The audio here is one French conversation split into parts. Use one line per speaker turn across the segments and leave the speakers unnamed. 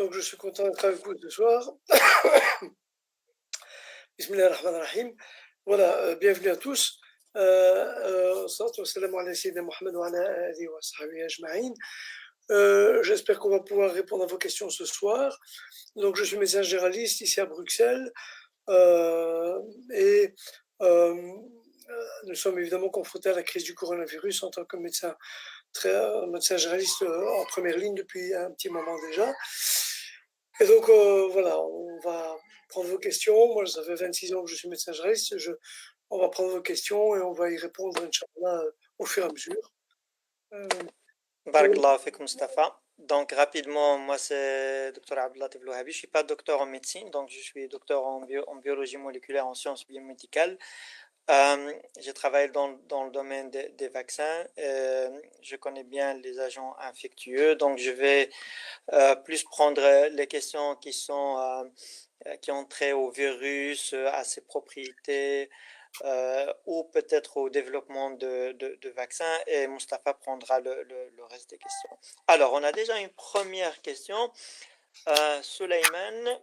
Donc, je suis content d'être avec vous ce soir. Bismillah ar-Rahman ar-Rahim. Voilà, bienvenue à tous. Salatu wassalamu ala sayyidina Muhammad wa ala alihi wa sahbihi ajma'in. J'espère qu'on va pouvoir répondre à vos questions ce soir. Donc, je suis médecin généraliste ici à Bruxelles et nous sommes évidemment confrontés à la crise du coronavirus en tant que médecin généraliste en première ligne depuis un petit moment déjà. Et donc, voilà, on va prendre vos questions. Moi, ça fait 26 ans que je suis médecin généraliste. On va prendre vos questions et on va y répondre, Inch'Allah, au fur et à mesure.
Barakallahu fik Mustafa. Donc rapidement, moi c'est Dr Abdelatif Louhabi. Je suis pas docteur en médecine, donc je suis docteur en biologie moléculaire, en sciences biomédicales. Je travaille dans le domaine des vaccins. Je connais bien les agents infectieux, donc je vais plus prendre les questions qui ont trait au virus, à ses propriétés, ou peut-être au développement de vaccins, et Mustapha prendra le reste des questions. Alors, on a déjà une première question. Suleyman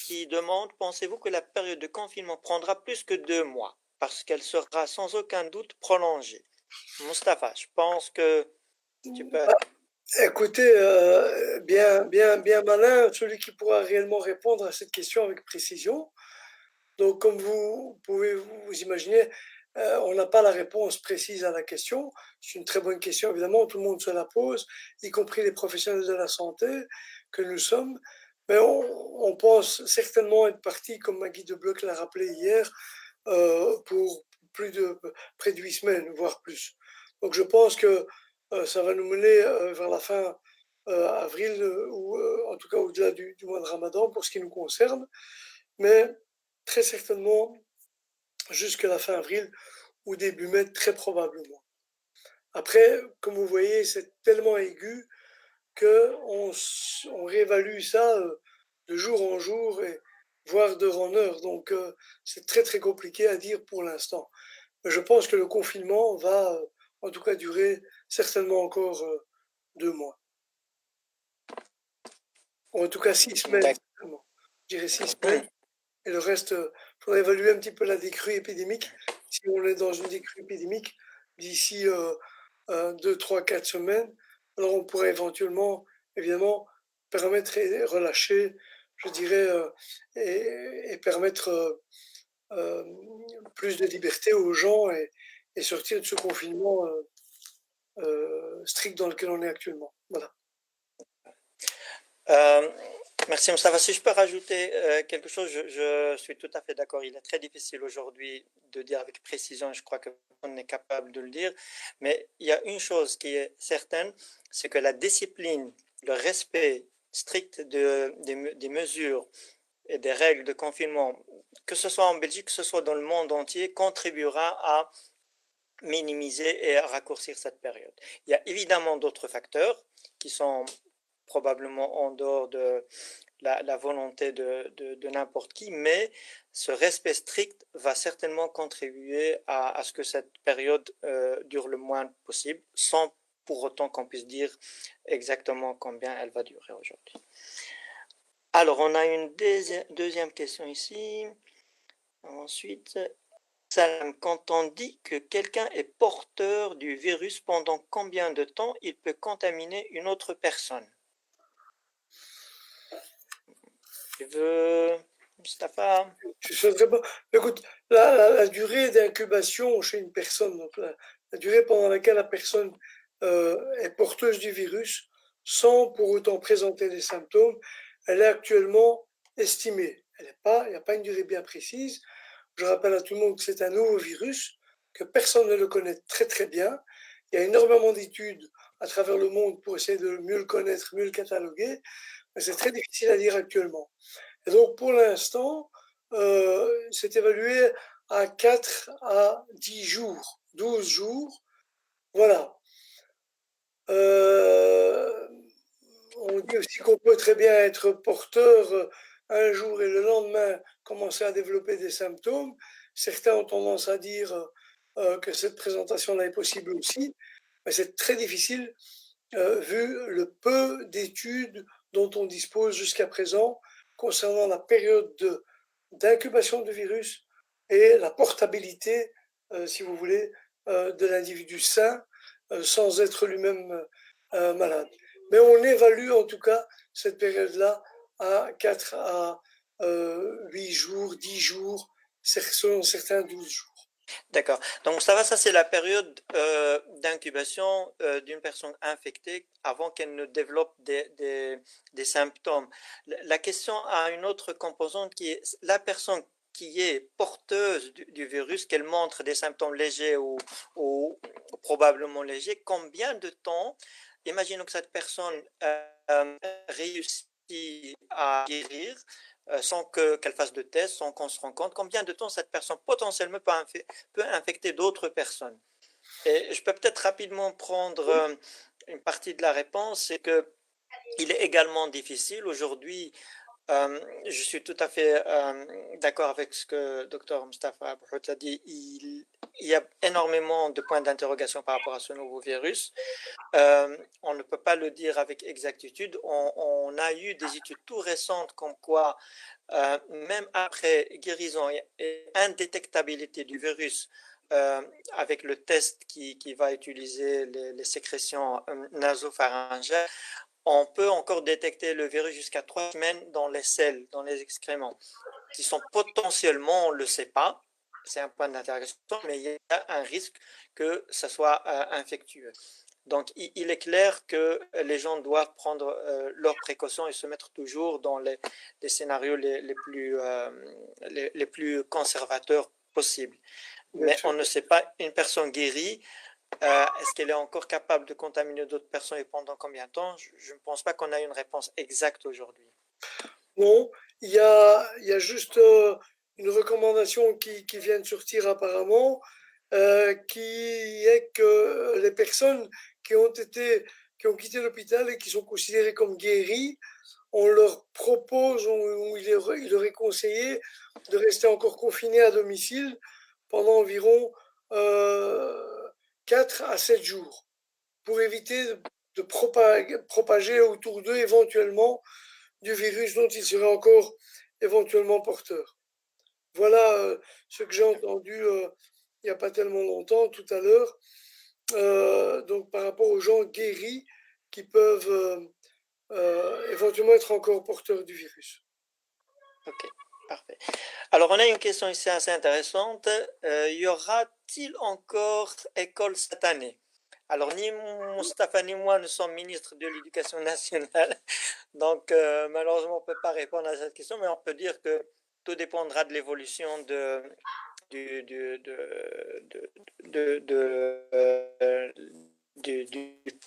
qui demande, pensez-vous que la période de confinement prendra plus que 2 mois? Parce qu'elle sera sans aucun doute prolongée. Mustapha, je pense que tu peux...
Écoutez, bien malin, celui qui pourra réellement répondre à cette question avec précision. Donc, comme vous pouvez vous imaginer, on n'a pas la réponse précise à la question. C'est une très bonne question, évidemment, tout le monde se la pose, y compris les professionnels de la santé que nous sommes. Mais on pense certainement être parti, comme Maggie de Bloch l'a rappelé hier, pour près de 8 semaines, voire plus. Donc, je pense que ça va nous mener vers la fin avril, ou en tout cas au-delà du mois de Ramadan, pour ce qui nous concerne. Mais très certainement jusqu'à la fin avril ou début mai, très probablement. Après, comme vous voyez, c'est tellement aigu qu'on réévalue ça de jour en jour, et voire d'heure en heure. Donc, c'est très, très compliqué à dire pour l'instant. Mais je pense que le confinement va, en tout cas, durer certainement encore 2 mois. Ou en tout cas 6 semaines. Je dirais 6 semaines. Et le reste, il faudra évaluer un petit peu la décrue épidémique. Si on est dans une décrue épidémique d'ici 2, 3, 4 semaines, alors on pourrait éventuellement, évidemment, permettre et relâcher, je dirais, et permettre plus de liberté aux gens et sortir de ce confinement strict dans lequel on est actuellement. Voilà.
Merci Mustafa. Si je peux rajouter quelque chose, je suis tout à fait d'accord. Il est très difficile aujourd'hui de dire avec précision, et je crois qu'on est capable de le dire. Mais il y a une chose qui est certaine, c'est que la discipline, le respect strict des mesures et des règles de confinement, que ce soit en Belgique, que ce soit dans le monde entier, contribuera à minimiser et à raccourcir cette période. Il y a évidemment d'autres facteurs qui sont probablement en dehors de la volonté de n'importe qui, mais ce respect strict va certainement contribuer à ce que cette période dure le moins possible, sans pour autant qu'on puisse dire exactement combien elle va durer aujourd'hui. Alors, on a une deuxième question ici. Ensuite, Salam, quand on dit que quelqu'un est porteur du virus, pendant combien de temps il peut contaminer une autre personne? Tu veux, Mustapha?
Je souhaiterais pas. Écoute, la durée d'incubation chez une personne, donc la durée pendant laquelle la personne est porteuse du virus, sans pour autant présenter des symptômes, elle est actuellement estimée. Il n'y a pas une durée bien précise. Je rappelle à tout le monde que c'est un nouveau virus, que personne ne le connaît très très bien. Il y a énormément d'études à travers le monde pour essayer de mieux le connaître, mieux le cataloguer, mais c'est très difficile à dire actuellement. Et donc, pour l'instant, c'est évalué à 4 à 10 jours, 12 jours. Voilà. On dit aussi qu'on peut très bien être porteur un jour et le lendemain commencer à développer des symptômes. Certains ont tendance à dire que cette présentation-là est possible aussi, mais c'est très difficile vu le peu d'études dont on dispose jusqu'à présent concernant la période d'incubation du virus et la portabilité, si vous voulez, de l'individu sain sans être lui-même malade. Mais on évalue en tout cas cette période-là à 4 à 8 jours, 10 jours, selon certains 12 jours.
D'accord. Donc ça c'est la période d'incubation d'une personne infectée avant qu'elle ne développe des symptômes. La question a une autre composante qui est la personne qui est porteuse du virus, qu'elle montre des symptômes légers ou probablement légers, combien de temps, imaginons que cette personne réussit à guérir, sans qu'elle fasse de tests, sans qu'on se rende compte combien de temps cette personne potentiellement peut infecter d'autres personnes. Et je peux peut-être rapidement prendre une partie de la réponse, c'est que il est également difficile aujourd'hui. Je suis tout à fait d'accord avec ce que Dr Mustafa Abhout a dit. Il y a énormément de points d'interrogation par rapport à ce nouveau virus. On ne peut pas le dire avec exactitude. On a eu des études tout récentes comme quoi, même après guérison et indétectabilité du virus, avec le test qui va utiliser les sécrétions nasopharyngées, on peut encore détecter le virus jusqu'à 3 semaines dans les selles, dans les excréments, qui sont potentiellement, on ne le sait pas, c'est un point d'interrogation, mais il y a un risque que ça soit infectieux. Donc, il est clair que les gens doivent prendre leurs précautions et se mettre toujours dans les scénarios les plus conservateurs possibles. Mais on ne sait pas, une personne guérie, est-ce qu'elle est encore capable de contaminer d'autres personnes et pendant combien de temps? Je ne pense pas qu'on a une réponse exacte aujourd'hui.
Non, il y a juste une recommandation qui vient de sortir apparemment, qui est que les personnes qui ont quitté l'hôpital et qui sont considérées comme guéries, on leur propose, ou il leur est conseillé de rester encore confinés à domicile pendant environ 4 à 7 jours pour éviter de propager autour d'eux éventuellement du virus dont ils seraient encore éventuellement porteurs. Voilà ce que j'ai entendu il n'y a pas tellement longtemps, tout à l'heure, donc par rapport aux gens guéris qui peuvent éventuellement être encore porteurs du virus.
Ok, parfait. Alors, on a une question ici assez intéressante. Y aura-t-il encore école cette année? Alors, ni Moustapha ni moi ne sommes ministres de l'Éducation nationale, donc malheureusement, on ne peut pas répondre à cette question, mais on peut dire que tout dépendra de l'évolution du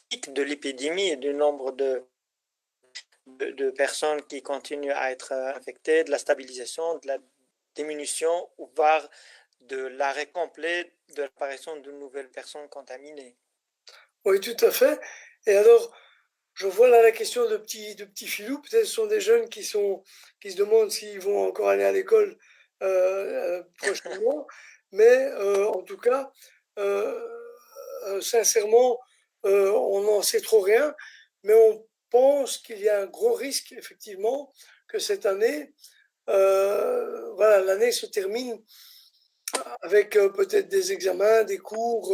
pic de l'épidémie et du nombre de personnes qui continuent à être infectées, de la stabilisation, de la diminution, voire de l'arrêt complet de l'apparition de nouvelles personnes contaminées.
Oui, tout à fait. Et alors, je vois là la question de petits filous. Peut-être ce sont des jeunes qui se demandent s'ils vont encore aller à l'école prochainement. Mais en tout cas, sincèrement, on n'en sait trop rien. Mais on pense qu'il y a un gros risque, effectivement, que cette année, voilà, l'année se termine avec peut-être des examens, des cours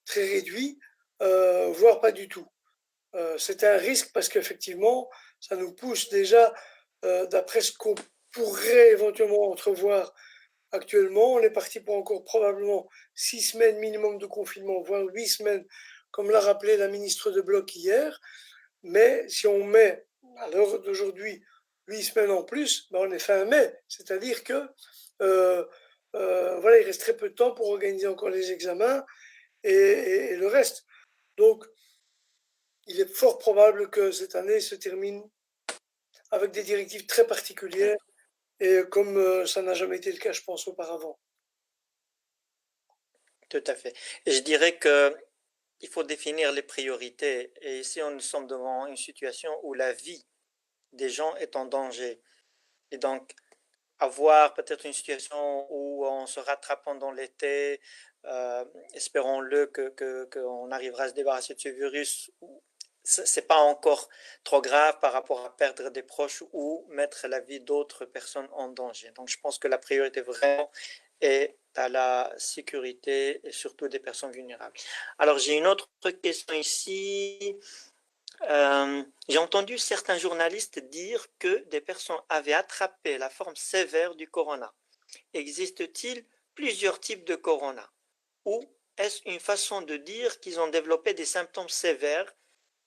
très réduits, voire pas du tout. C'est un risque parce qu'effectivement, ça nous pousse déjà, d'après ce qu'on pourrait éventuellement entrevoir actuellement, on est parti pour encore probablement 6 semaines minimum de confinement, voire 8 semaines, comme l'a rappelé la ministre de Bloc hier. Mais si on met à l'heure d'aujourd'hui 8 semaines en plus, ben on est fin mai, c'est-à-dire que voilà, il reste très peu de temps pour organiser encore les examens et le reste. Donc, il est fort probable que cette année se termine avec des directives très particulières et comme ça n'a jamais été le cas, je pense, auparavant.
Tout à fait. Et je dirais que il faut définir les priorités. Et ici, nous sommes devant une situation où la vie des gens est en danger. Et donc, avoir peut-être une situation où on se rattrape pendant l'été, espérons-le qu'on arrivera à se débarrasser de ce virus c'est pas encore trop grave par rapport à perdre des proches ou mettre la vie d'autres personnes en danger. Donc, je pense que la priorité vraiment est à la sécurité et surtout des personnes vulnérables. Alors, j'ai une autre question ici. J'ai entendu certains journalistes dire que des personnes avaient attrapé la forme sévère du corona. Existe-t-il plusieurs types de corona? Ou est-ce une façon de dire qu'ils ont développé des symptômes sévères,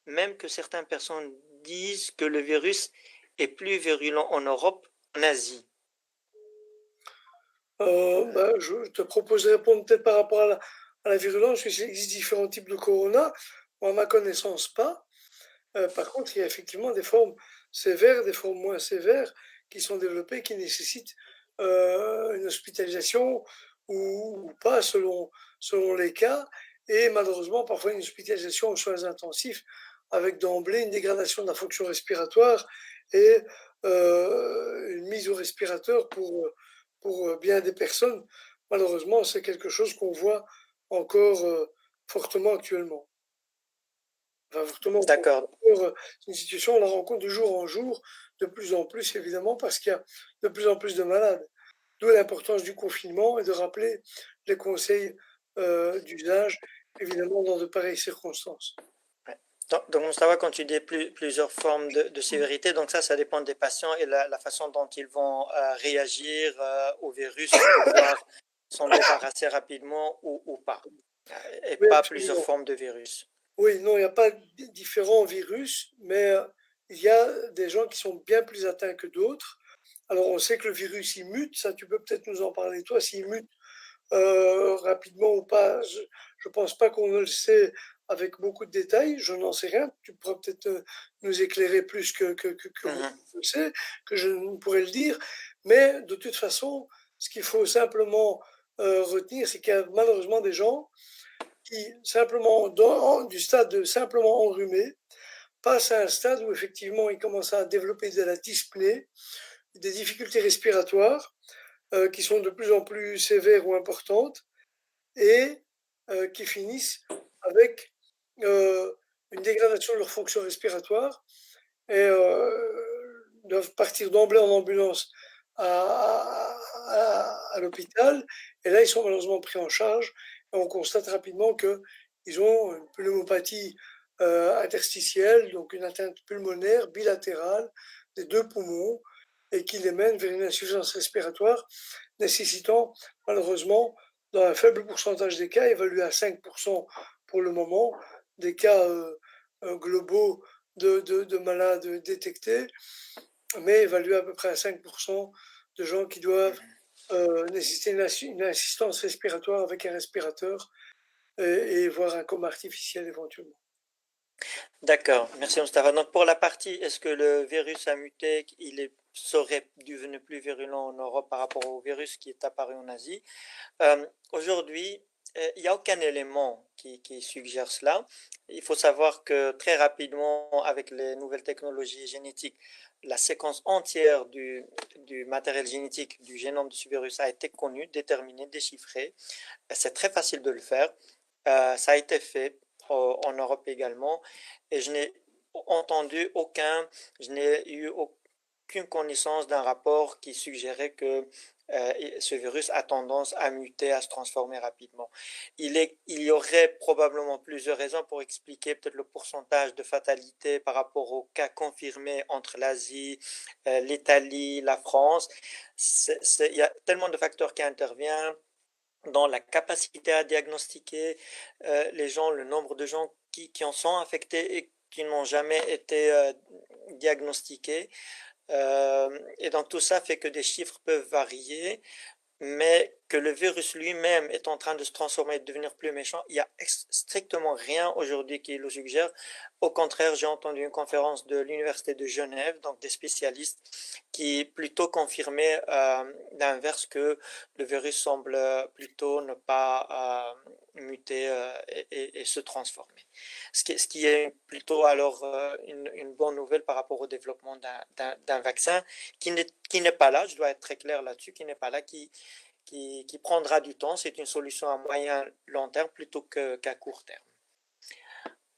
même que certaines personnes disent que le virus est plus virulent en Europe qu'en Asie?
Je te propose de répondre peut-être par rapport à la virulence, puisqu'il existe différents types de corona. Moi, à ma connaissance, pas. Par contre, il y a effectivement des formes sévères, des formes moins sévères qui sont développées, qui nécessitent une hospitalisation ou pas selon les cas, et malheureusement parfois une hospitalisation aux soins intensifs avec d'emblée une dégradation de la fonction respiratoire et une mise au respirateur pour bien des personnes. Malheureusement, c'est quelque chose qu'on voit encore fortement actuellement. Enfin, fortement,
D'accord,
c'est une situation, on la rencontre de jour en jour, de plus en plus évidemment, parce qu'il y a de plus en plus de malades. D'où l'importance du confinement et de rappeler les conseils d'usage, évidemment, dans de pareilles circonstances.
ouais. Donc, ça va quand tu dis plusieurs formes de sévérité, donc ça dépend des patients et la façon dont ils vont réagir au virus, pouvoir s'en débarrasser rapidement ou pas. Et
Oui,
pas plusieurs
absolument.
formes de virus.
Oui, non, il n'y a pas différents virus, mais il y a des gens qui sont bien plus atteints que d'autres. Alors, on sait que le virus, il mute, ça tu peux peut-être nous en parler, toi, s'il mute rapidement ou pas, je ne pense pas qu'on le sait avec beaucoup de détails, je n'en sais rien, tu pourras peut-être nous éclairer plus que moi,
Mhm.
je sais, que je ne pourrais le dire, mais de toute façon, ce qu'il faut simplement retenir, c'est qu'il y a malheureusement des gens qui, simplement, du stade de simplement enrhumé, passent à un stade où effectivement ils commencent à développer de la dyspnée, des difficultés respiratoires qui sont de plus en plus sévères ou importantes et qui finissent avec une dégradation de leur fonction respiratoire et doivent partir d'emblée en ambulance à l'hôpital. Et là, ils sont malheureusement pris en charge et on constate rapidement qu'ils ont une pneumopathie interstitielle, donc une atteinte pulmonaire bilatérale des deux poumons et qui les mène vers une insuffisance respiratoire nécessitant malheureusement, dans un faible pourcentage des cas, évalué à 5% pour le moment, des cas globaux de malades détectés, mais évalué à peu près à 5% de gens qui doivent nécessiter une assistance respiratoire avec un respirateur et voire un coma artificiel éventuellement.
D'accord, merci Mustafa. Donc pour la partie, est-ce que le virus a muté, serait devenu plus virulent en Europe par rapport au virus qui est apparu en Asie? Aujourd'hui, il n'y a aucun élément qui suggère cela. Il faut savoir que très rapidement, avec les nouvelles technologies génétiques, la séquence entière du matériel génétique du génome de ce virus a été connue, déterminée, déchiffrée. C'est très facile de le faire. Ça a été fait en Europe également. Et je n'ai eu aucune connaissance d'un rapport qui suggérait que ce virus a tendance à muter, à se transformer rapidement. Il y aurait probablement plusieurs raisons pour expliquer peut-être le pourcentage de fatalité par rapport aux cas confirmés entre l'Asie, l'Italie, la France. Il y a tellement de facteurs qui interviennent dans la capacité à diagnostiquer les gens, le nombre de gens qui en sont infectés et qui n'ont jamais été diagnostiqués. Et donc tout ça fait que des chiffres peuvent varier, mais que le virus lui-même est en train de se transformer et de devenir plus méchant, il n'y a strictement rien aujourd'hui qui le suggère. Au contraire, j'ai entendu une conférence de l'Université de Genève, donc des spécialistes, qui plutôt confirmaient l'inverse, que le virus semble plutôt ne pas muter et se transformer. Ce qui est plutôt alors une bonne nouvelle par rapport au développement d'un vaccin qui n'est pas là, je dois être très clair là-dessus, qui n'est pas là, qui prendra du temps. C'est une solution à moyen long terme plutôt qu'à court terme.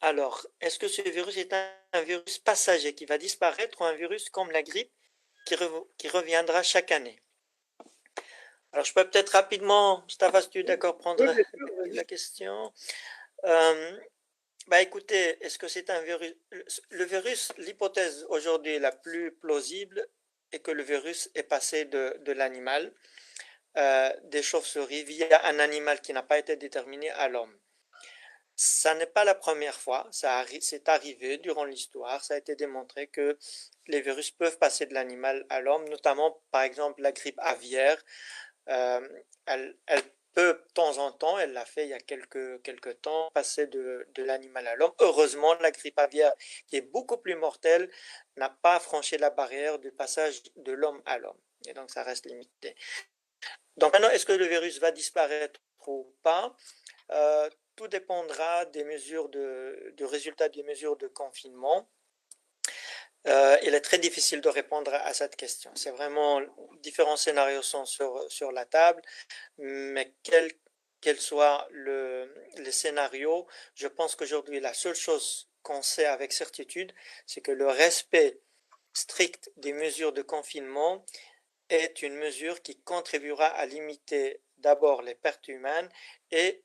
Alors, est-ce que ce virus est un virus passager qui va disparaître ou un virus comme la grippe qui reviendra chaque année? Alors, je peux peut-être rapidement, Mustafa, si tu es d'accord,
Oui,
prendre
bien sûr,
la
vas-y.
question. Euh, Bah écoutez, est-ce que c'est un virus? Le virus, l'hypothèse aujourd'hui la plus plausible est que le virus est passé de l'animal, des chauves-souris, via un animal qui n'a pas été déterminé à l'homme. Ça n'est pas la première fois, c'est arrivé durant l'histoire, ça a été démontré que les virus peuvent passer de l'animal à l'homme, notamment par exemple la grippe aviaire. Euh, elle peut de temps en temps, elle l'a fait il y a quelques temps, passer de l'animal à l'homme. Heureusement, la grippe aviaire, qui est beaucoup plus mortelle, n'a pas franchi la barrière du passage de l'homme à l'homme. Et donc, ça reste limité. Donc maintenant, est-ce que le virus va disparaître ou pas? Tout dépendra des mesures du résultat des mesures de confinement. Il est très difficile de répondre à cette question. C'est vraiment différents scénarios sont sur la table, mais quel soit le scénario, je pense qu'aujourd'hui, la seule chose qu'on sait avec certitude, c'est que le respect strict des mesures de confinement est une mesure qui contribuera à limiter d'abord les pertes humaines et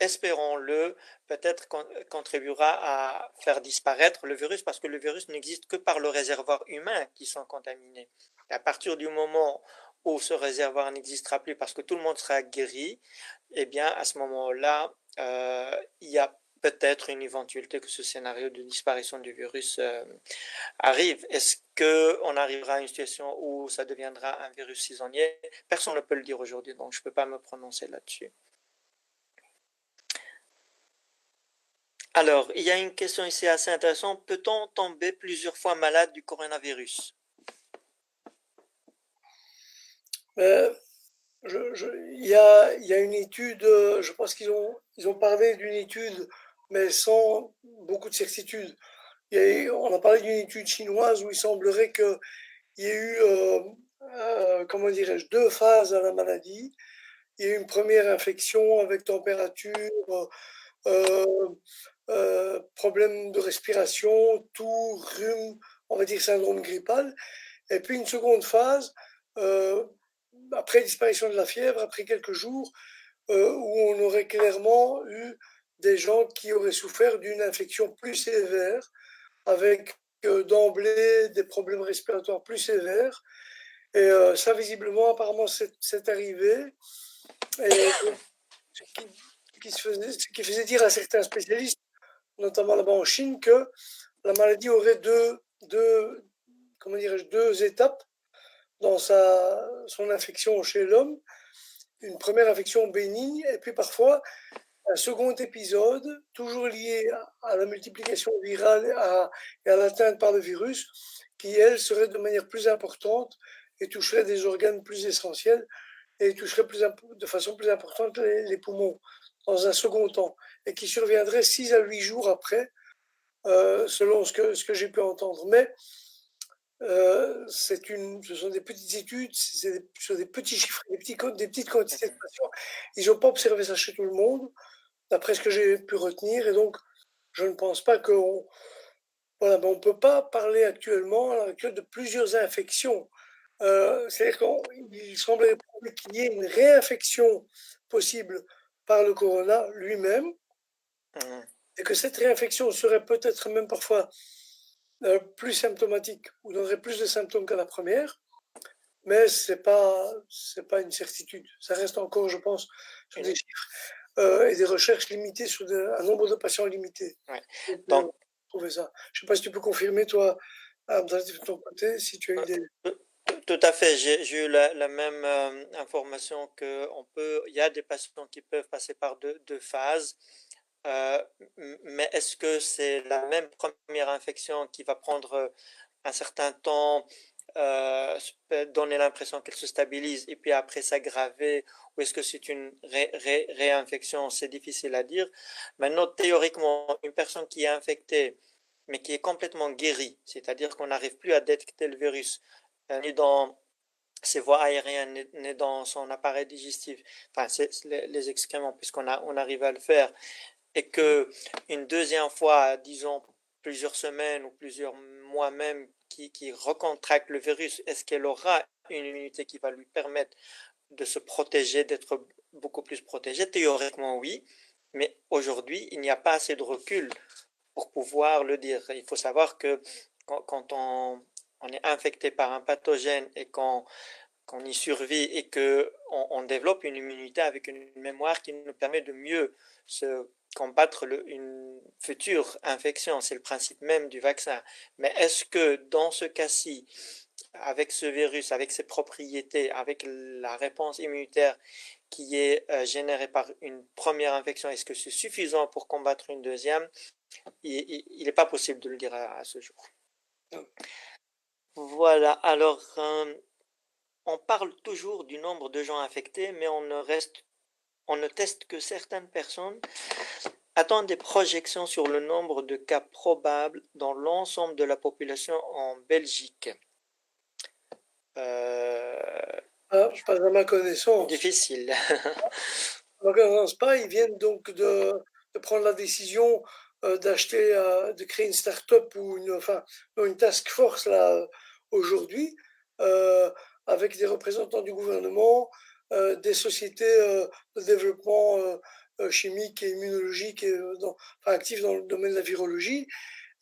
espérons-le, peut-être contribuera à faire disparaître le virus parce que le virus n'existe que par le réservoir humain qui sont contaminés. À partir du moment où ce réservoir n'existera plus parce que tout le monde sera guéri, eh bien, à ce moment-là, il y a peut-être une éventualité que ce scénario de disparition du virus arrive. Est-ce qu'on arrivera à une situation où ça deviendra un virus saisonnier? Personne ne peut le dire aujourd'hui, donc je ne peux pas me prononcer là-dessus. Alors, il y a une question ici assez intéressante. Peut-on tomber plusieurs fois malade du coronavirus?
Euh, il y a une étude, je pense ils ont parlé d'une étude, mais sans beaucoup de certitude. On a parlé d'une étude chinoise où il semblerait qu'il y ait eu, comment dirais-je, deux phases à la maladie. Il y a eu une première infection avec température, euh, problème de respiration, toux, rhume, on va dire syndrome grippal. Et puis une seconde phase, euh, après disparition de la fièvre, après quelques jours, où on aurait clairement eu des gens qui auraient souffert d'une infection plus sévère, avec d'emblée des problèmes respiratoires plus sévères. Et ça, visiblement, apparemment, c'est arrivé. Et ce qui, ce qui faisait dire à certains spécialistes, notamment là-bas en Chine, que la maladie aurait comment deux étapes dans son infection chez l'homme. Une première infection bénigne et puis parfois un second épisode, toujours lié à la multiplication virale et à l'atteinte par le virus, qui, elle, serait de manière plus importante et toucherait des organes plus essentiels et toucherait de façon plus importante les poumons dans un second temps et qui surviendrait 6 à 8 jours après, selon ce que j'ai pu entendre. Mais ce sont des petites études, sur des petits chiffres, des petites quantités de patients. Ils n'ont pas observé ça chez tout le monde, d'après ce que j'ai pu retenir, et donc je ne pense pas qu'on voilà, on ne peut pas parler actuellement à l'heure actuelle de plusieurs infections. C'est-à-dire qu'il semblerait qu'il y ait une réinfection possible par le corona lui-même,
Mhm.
et que cette réinfection serait peut-être même parfois plus symptomatique ou donnerait plus de symptômes que la première, mais c'est pas une certitude. Ça reste encore, je pense, sur des
Une-
chiffres et des recherches limitées sur un nombre de patients limité.
ouais.
Donc,
Donc,
trouver ça. Je ne sais pas si tu peux confirmer, toi, de ton côté, si tu as eu des.
tout, tout à fait, j'ai eu la même information que il y a des patients qui peuvent passer par deux phases. Euh, mais est-ce que c'est la même première infection qui va prendre un certain temps, donner l'impression qu'elle se stabilise et puis après s'aggraver, ou est-ce que c'est une réinfection? C'est difficile à dire. Maintenant, théoriquement, une personne qui est infectée, mais qui est complètement guérie, c'est-à-dire qu'on n'arrive plus à détecter le virus, ni dans ses voies aériennes, ni dans son appareil digestif, enfin, c'est les excréments, puisqu'on arrive à le faire, et que une deuxième fois, disons plusieurs semaines ou plusieurs mois même, qui recontracte le virus, est-ce qu'elle aura une immunité qui va lui permettre de se protéger, d'être beaucoup plus protégée? Théoriquement, oui, mais aujourd'hui, il n'y a pas assez de recul pour pouvoir le dire. Il faut savoir que quand on est infecté par un pathogène et qu'on y survit et qu'on développe une immunité avec une mémoire qui nous permet de mieux se combattre une future infection. C'est le principe même du vaccin. Mais est-ce que dans ce cas-ci, avec ce virus, avec ses propriétés, avec la réponse immunitaire qui est générée par une première infection, est-ce que c'est suffisant pour combattre une deuxième? Il n'est pas possible de le dire à ce jour. Voilà, alors on parle toujours du nombre de gens infectés, mais on ne teste que certaines personnes. Attendent des projections sur le nombre de cas probables dans l'ensemble de la population en Belgique.
Pas à ma connaissance.
Difficile.
À ma connaissance pas. Ils viennent donc de prendre la décision d'acheter, de créer une start-up ou une task force là aujourd'hui, avec des représentants du gouvernement, des sociétés de développement chimique et immunologique et actifs dans le domaine de la virologie,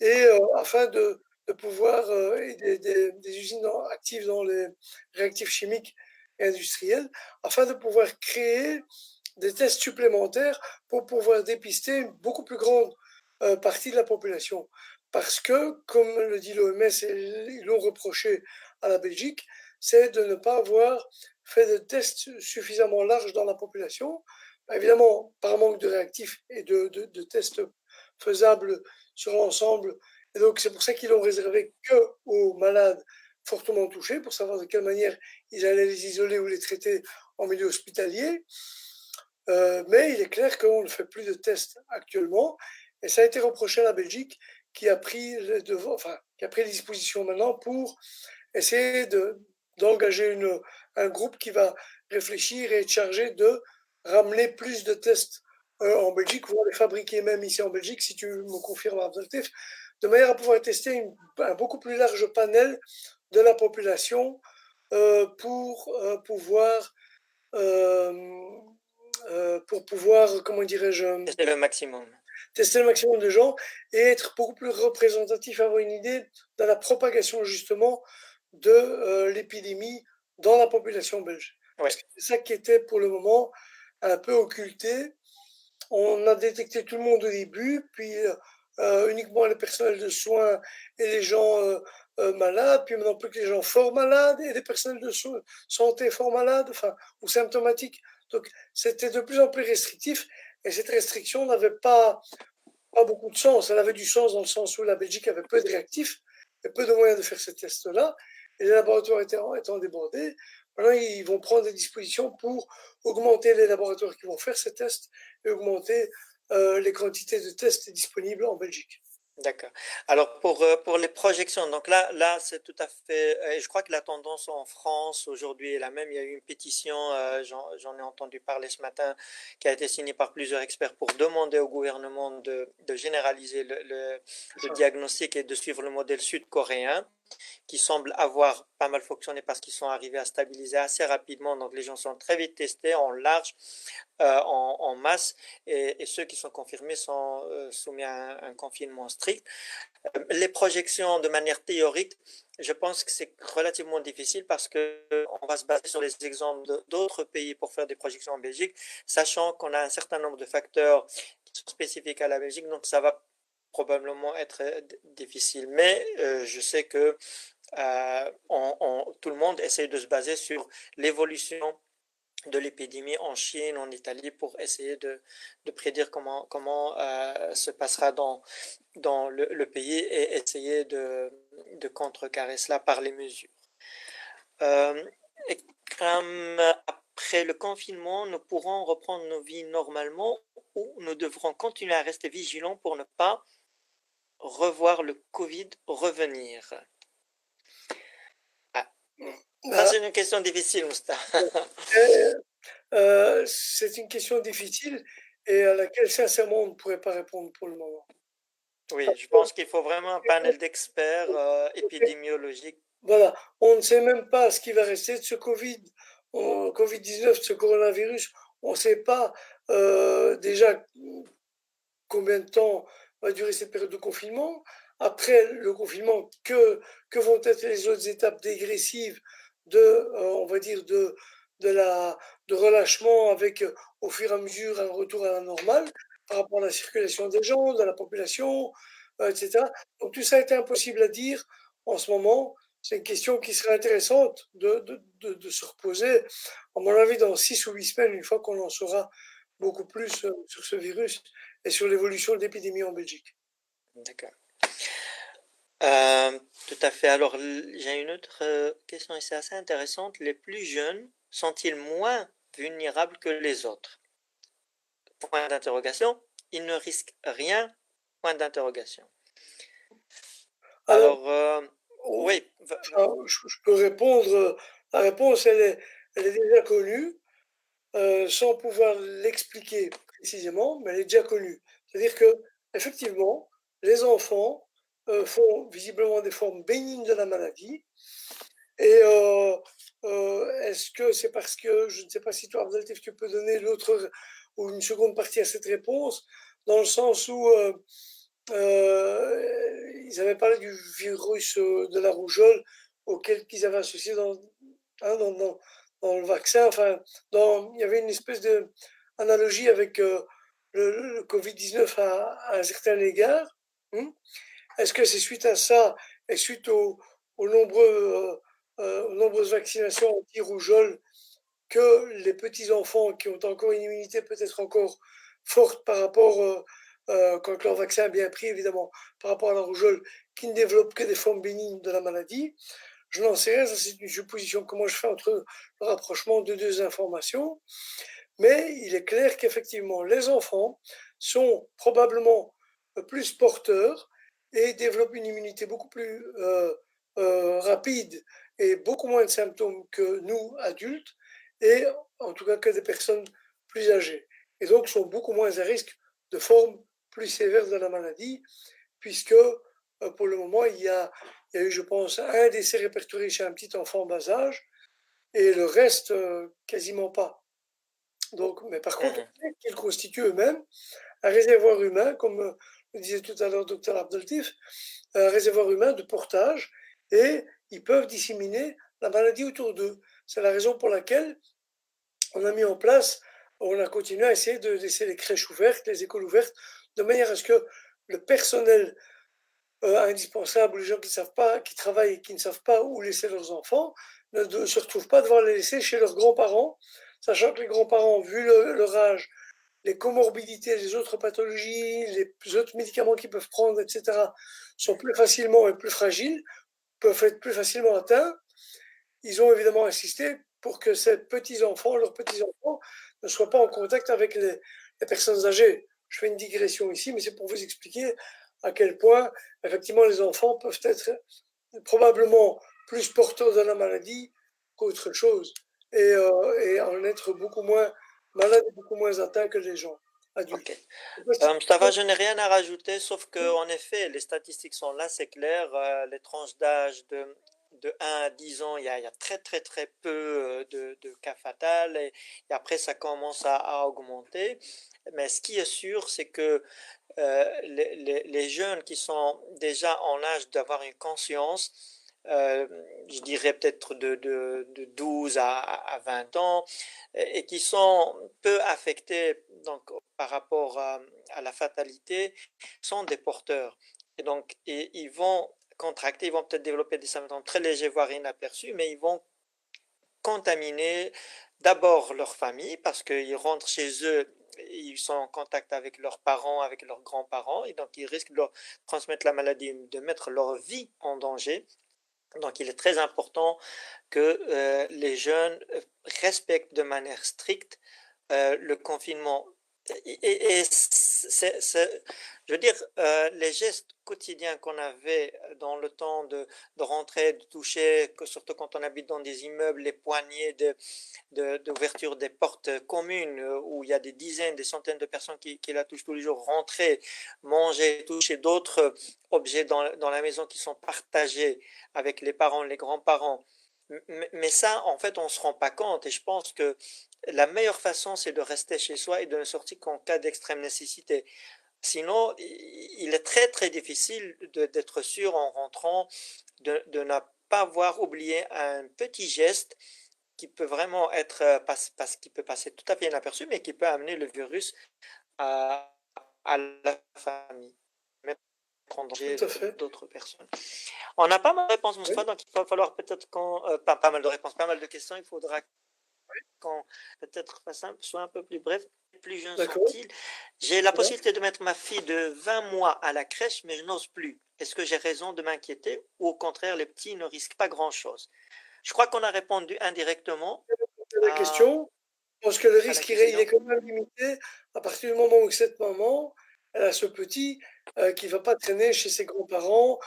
et afin de pouvoir, et des usines actives dans les réactifs chimiques et industriels, afin de pouvoir créer des tests supplémentaires pour pouvoir dépister une beaucoup plus grande partie de la population. Parce que, comme le dit l'OMS et ils l'ont reproché à la Belgique, c'est de ne pas avoir fait de tests suffisamment larges dans la population. Évidemment, par manque de réactifs et de tests faisables sur l'ensemble. Et donc, c'est pour ça qu'ils l'ont réservé que aux malades fortement touchés, pour savoir de quelle manière ils allaient les isoler ou les traiter en milieu hospitalier. Mais il est clair qu'on ne fait plus de tests actuellement. Et ça a été reproché à la Belgique qui a pris qui a pris les dispositions maintenant pour essayer d'engager un groupe qui va réfléchir et être chargé de ramener plus de tests en Belgique, voire les fabriquer même ici en Belgique, si tu me confirmes, Abdeltif, de manière à pouvoir tester un beaucoup plus large panel de la population euh, pour pouvoir, comment dirais-je,
C'est le maximum.
tester le maximum de gens et être beaucoup plus représentatif, avoir une idée de la propagation justement de l'épidémie dans la population belge.
Ouais.
Parce que c'est ça qui était pour le moment un peu occulté. On a détecté tout le monde au début, puis uniquement les personnels de soins et les gens malades, puis maintenant plus que les gens fort malades et les personnels de santé fort malades, ou symptomatiques. Donc c'était de plus en plus restrictif, et cette restriction n'avait pas beaucoup de sens. Elle avait du sens dans le sens où la Belgique avait peu de réactifs et peu de moyens de faire ces tests-là, et les laboratoires étant débordés. Maintenant, ils vont prendre des dispositions pour augmenter les laboratoires qui vont faire ces tests et augmenter les quantités de tests disponibles en Belgique.
D'accord. Alors pour les projections, donc là c'est tout à fait, et je crois que la tendance en France aujourd'hui est la même. Il y a eu une pétition, j'en ai entendu parler ce matin, qui a été signée par plusieurs experts pour demander au gouvernement de généraliser le diagnostic et de suivre le modèle sud-coréen, qui semble avoir pas mal fonctionné parce qu'ils sont arrivés à stabiliser assez rapidement. Donc les gens sont très vite testés en large, en masse, et ceux qui sont confirmés sont soumis à un confinement strict. Les projections de manière théorique, je pense que c'est relativement difficile parce qu'on va se baser sur les exemples d'autres pays pour faire des projections en Belgique, sachant qu'on a un certain nombre de facteurs qui sont spécifiques à la Belgique, donc ça va probablement être difficile. Mais je sais que tout le monde essaie de se baser sur l'évolution de l'épidémie en Chine, en Italie, pour essayer de prédire comment se passera dans le pays et essayer de contrecarrer cela par les mesures. Euh, Après le confinement, nous pourrons reprendre nos vies normalement ou nous devrons continuer à rester vigilants pour ne pas revoir le Covid revenir. Ça, c'est une question difficile, Moustapha.
C'est une question difficile et à laquelle sincèrement on ne pourrait pas répondre pour le moment.
Oui,
Parce
je
que
pense qu'il faut vraiment un panel d'experts épidémiologiques.
voilà, on ne sait même pas ce qui va rester de ce Covid-19, de ce coronavirus. On ne sait pas déjà combien de temps va durer cette période de confinement. Après le confinement, que vont être les autres étapes dégressives on va dire, de, la, de relâchement avec au fur et à mesure un retour à la normale par rapport à la circulation des gens, de la population, etc. Donc tout ça est impossible à dire en ce moment. C'est une question qui serait intéressante de se reposer, à mon avis, dans 6 ou 8 semaines, une fois qu'on en saura beaucoup plus sur ce virus et sur l'évolution de l'épidémie en Belgique.
D'accord. Euh, Tout à fait. Alors, j'ai une autre question et c'est assez intéressante. Les plus jeunes sont-ils moins vulnérables que les autres? Point d'interrogation. Ils ne risquent rien? Point d'interrogation.
Alors,
Alors,
oh,
oui,
je peux répondre, la réponse, elle est déjà connue, sans pouvoir l'expliquer précisément, mais elle est déjà connue. C'est-à-dire que, effectivement, les enfants font visiblement des formes bénignes de la maladie. Et est-ce que c'est parce que, je ne sais pas si toi, Abdeltif, tu peux donner l'autre ou une seconde partie à cette réponse, dans le sens où ils avaient parlé du virus de la rougeole auquel ils avaient associé hein, dans le vaccin. Enfin, il y avait une espèce d'analogie avec le Covid-19 à un certain égard. Est-ce que c'est suite à ça et suite aux nombreuses vaccinations anti-rougeole que les petits-enfants qui ont encore une immunité peut-être encore forte par rapport, quand leur vaccin est bien pris évidemment, par rapport à la rougeole, qui ne développent que des formes bénignes de la maladie? Je n'en sais rien, ça c'est une supposition que moi je fais entre le rapprochement de deux informations, mais il est clair qu'effectivement les enfants sont probablement plus porteurs et développent une immunité beaucoup plus rapide et beaucoup moins de symptômes que nous, adultes, et en tout cas que des personnes plus âgées. Et donc sont beaucoup moins à risque de formes plus sévères de la maladie, puisque pour le moment, il y a eu, je pense, un décès répertorié chez un petit enfant en bas âge, et le reste, quasiment pas. Donc, mais par contre,
mhm,
on sait qu'ils constituent eux-mêmes un réservoir humain, comme le disait tout à l'heure Dr Abdeltif, un réservoir humain de portage, et ils peuvent disséminer la maladie autour d'eux. C'est la raison pour laquelle on a mis en place, on a continué à essayer de laisser les crèches ouvertes, les écoles ouvertes, de manière à ce que le personnel indispensable, les gens qui ne savent pas, qui travaillent et qui ne savent pas où laisser leurs enfants, ne se retrouvent pas devoir les laisser chez leurs grands-parents, sachant que les grands-parents, vu leur âge, les comorbidités, les autres pathologies, les autres médicaments qu'ils peuvent prendre, etc., sont plus facilement et plus fragiles, peuvent être plus facilement atteints. Ils ont évidemment insisté pour que ces petits-enfants, leurs petits-enfants, ne soient pas en contact avec les personnes âgées. Je fais une digression ici, mais c'est pour vous expliquer à quel point, effectivement, les enfants peuvent être probablement plus porteurs de la maladie qu'autre chose et en être beaucoup moins malades et beaucoup moins atteints que les gens adultes.
ok. Mustafa, je n'ai rien à rajouter, sauf que en effet, les statistiques sont là, c'est clair. Les tranches d'âge de 1 à 10 ans, il y a très très très peu de cas fatals et après ça commence à augmenter. Mais ce qui est sûr, c'est que les jeunes qui sont déjà en âge d'avoir une conscience, euh, je dirais peut-être de 12 à 20 ans, et qui sont peu affectés donc, par rapport à la fatalité, sont des porteurs. Et donc, ils vont contracter, ils vont peut-être développer des symptômes très légers, voire inaperçus, mais ils vont contaminer d'abord leur famille parce qu'ils rentrent chez eux, ils sont en contact avec leurs parents, avec leurs grands-parents, et donc ils risquent de leur transmettre la maladie, de mettre leur vie en danger. Donc il est très important que les jeunes respectent de manière stricte le confinement. Et je veux dire, les gestes quotidiens qu'on avait dans le temps de rentrer, de toucher, surtout quand on habite dans des immeubles, les poignées d'ouverture des portes communes où il y a des dizaines, des centaines de personnes qui la touchent tous les jours, rentrer, manger, toucher d'autres objets dans la maison qui sont partagés avec les parents, les grands-parents. Mais ça, en fait, on ne se rend pas compte. Et je pense que la meilleure façon, c'est de rester chez soi et de ne sortir qu'en cas d'extrême nécessité. Sinon, il est très très difficile d'être sûr en rentrant de ne pas avoir oublié un petit geste qui peut vraiment être, parce qu'il peut passer tout à fait inaperçu, mais qui peut amener le virus à, à la famille, mettre en danger
Tout à fait.
d'autres personnes. On a pas mal de réponses,
Oui,
Moustapha, donc il va falloir peut-être qu'on, pas mal de réponses, pas mal de questions, il faudra qu'on peut-être soit un peu plus bref. Plus jeunes
d'accord.
sont-ils? J'ai la
Voilà.
possibilité de mettre ma fille de 20 mois à la crèche, mais je n'ose plus. Est-ce que j'ai raison de m'inquiéter ou au contraire, les petits ne risquent pas grand-chose? Je crois qu'on a répondu indirectement
La
à,
question, je pense que le
à la
risque, il est
question.
quand même limité à partir du moment où cette maman, elle a ce petit qui ne va pas traîner chez ses grands-parents,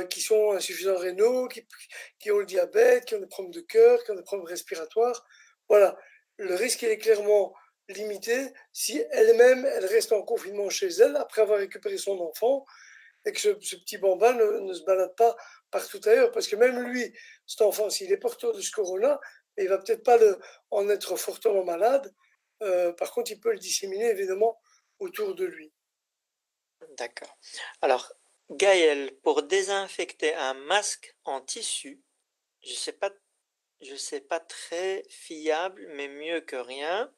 qui sont insuffisants rénaux, qui ont le diabète, qui ont des problèmes de cœur, qui ont des problèmes respiratoires. Voilà. Le risque, il est clairement limité si elle-même, elle reste en confinement chez elle après avoir récupéré son enfant et que ce petit bambin ne se balade pas partout ailleurs. Parce que même lui, cet enfant, s'il est porteur de ce corona, il ne va peut-être pas en être fortement malade. Par contre, il peut le disséminer évidemment autour de lui.
D'accord. Alors, Gaël, pour désinfecter un masque en tissu, je sais pas, je sais pas très fiable, mais mieux que rien.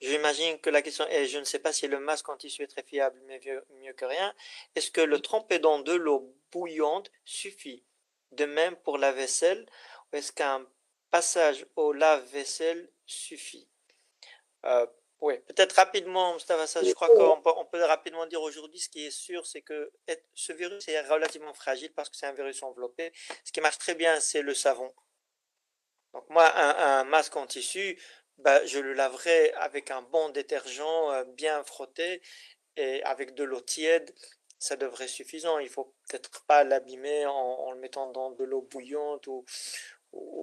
J'imagine que la question est, je ne sais pas si le masque en tissu est très fiable, mais mieux que rien. Est-ce que le tremper dans de l'eau bouillante suffit? De même pour la vaisselle, ou est-ce qu'un passage au lave-vaisselle suffit? Euh, oui, peut-être rapidement, Mustafa, ça, je crois qu'on peut rapidement dire aujourd'hui, ce qui est sûr, c'est que ce virus est relativement fragile parce que c'est un virus enveloppé. Ce qui marche très bien, c'est le savon. Donc moi, un masque en tissu, bah, je le laverai avec un bon détergent bien frotté et avec de l'eau tiède, ça devrait être suffisant. Il faut peut-être pas l'abîmer en le mettant dans de l'eau bouillante ou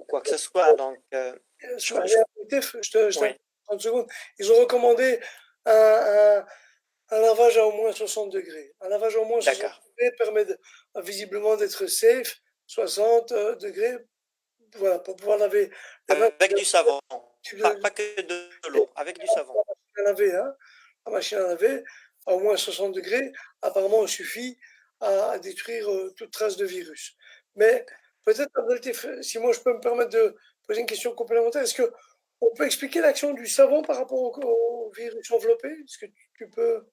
quoi que ce soit. Donc,
Je reviens à Motif, je
oui,
30 secondes. Ils ont recommandé un, un, un lavage à au moins 60 degrés. Un lavage à au moins 60
d'accord.
degrés permet visiblement d'être safe, 60 degrés, voilà, pour pouvoir laver les mains.
Avec du savon,
De,
pas que de l'eau, avec du savon.
la machine à laver, hein. La machine à laver, à au moins 60 degrés, apparemment suffit à détruire toute trace de virus. Mais peut-être, Abdeltif, si moi je peux me permettre de poser une question complémentaire, est-ce que on peut expliquer l'action du savon par rapport au virus enveloppé? Est-ce que tu peux...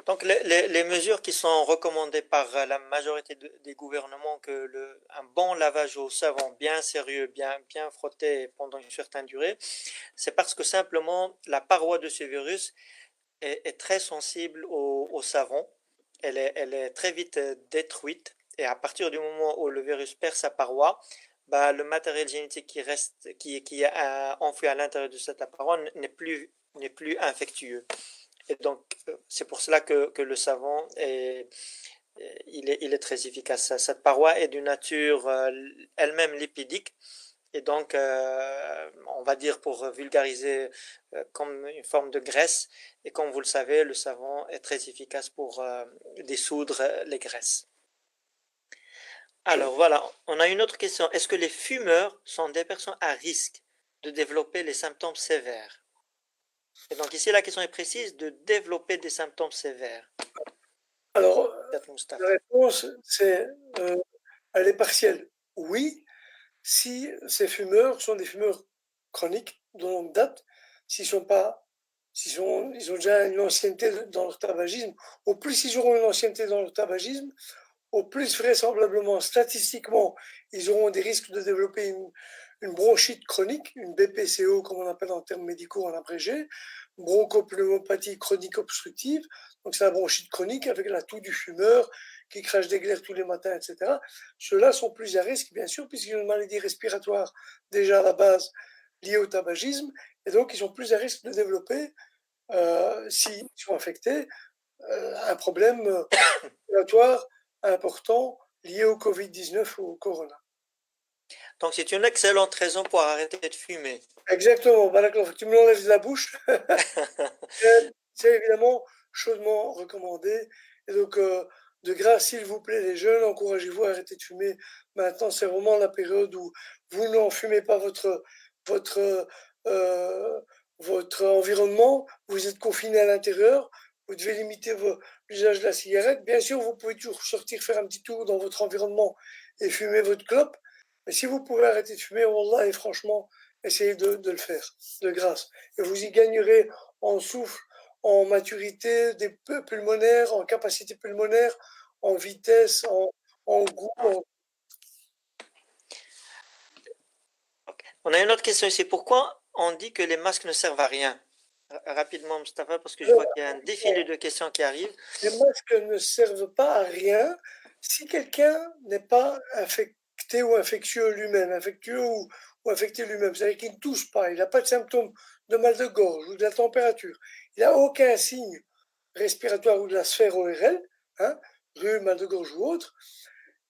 Donc les mesures qui sont recommandées par la majorité des gouvernements, que un bon lavage au savon bien sérieux, bien frotté pendant une certaine durée, c'est parce que simplement la paroi de ce virus est très sensible au savon. Elle est très vite détruite et à partir du moment où le virus perd sa paroi, bah, le matériel génétique qui est enfoui à l'intérieur de cette paroi n'est plus infectieux. Et donc, c'est pour cela que le savon il est très efficace. Cette paroi est d'une nature elle-même lipidique. Et donc, on va dire pour vulgariser, comme une forme de graisse. Et comme vous le savez, le savon est très efficace pour dissoudre les graisses. Alors voilà, on a une autre question. Est-ce que les fumeurs sont des personnes à risque de développer les symptômes sévères? Et donc ici, la question est précise de développer des symptômes sévères.
Alors,
Peut-être
la
Mustapha.
réponse, euh, elle est partielle. Oui, si ces fumeurs sont des fumeurs chroniques de longue date, s'ils sont pas, ils ont déjà une ancienneté dans leur tabagisme, au plus ils auront une ancienneté dans leur tabagisme, au plus vraisemblablement, statistiquement, ils auront des risques de développer une bronchite chronique, une BPCO comme on appelle en termes médicaux en abrégé, bronchopneumopathie chronique obstructive, donc c'est la bronchite chronique avec la toux du fumeur qui crache des glaires tous les matins, etc. Ceux-là sont plus à risque, bien sûr, puisqu'ils ont une maladie respiratoire déjà à la base liée au tabagisme, et donc ils sont plus à risque de développer s'ils sont infectés, un problème respiratoire important lié au Covid-19 ou au corona.
Donc, c'est une excellente raison pour arrêter de fumer.
Exactement, bah d'accord, tu me l'enlèves de la bouche. C'est évidemment chaudement recommandé. Et donc, de grâce, s'il vous plaît, les jeunes, encouragez-vous à arrêter de fumer. Maintenant, c'est vraiment la période où vous n'en fumez pas votre, euh, votre environnement, vous êtes confiné à l'intérieur, vous devez limiter l'usage de la cigarette. Bien sûr, vous pouvez toujours sortir faire un petit tour dans votre environnement et fumer votre clope, mais si vous pouvez arrêter de fumer, Wallah, et franchement, essayez de le faire, de grâce. Et vous y gagnerez en souffle, en maturité des pulmonaires, en capacité pulmonaire, en vitesse, en goût.
Okay. On a une autre question ici. Pourquoi on dit que les masques ne servent à rien? Rapidement, Mustapha, parce que je vois qu'il y a un défilé de questions qui arrivent.
Les masques ne servent pas à rien si quelqu'un n'est pas infecté ou infectieux lui-même, infectieux ou infecté lui-même. C'est-à-dire qu'il ne tousse pas, il n'a pas de symptômes de mal de gorge ou de la température. Il n'a aucun signe respiratoire ou de la sphère ORL, hein, rhume, mal de gorge ou autre.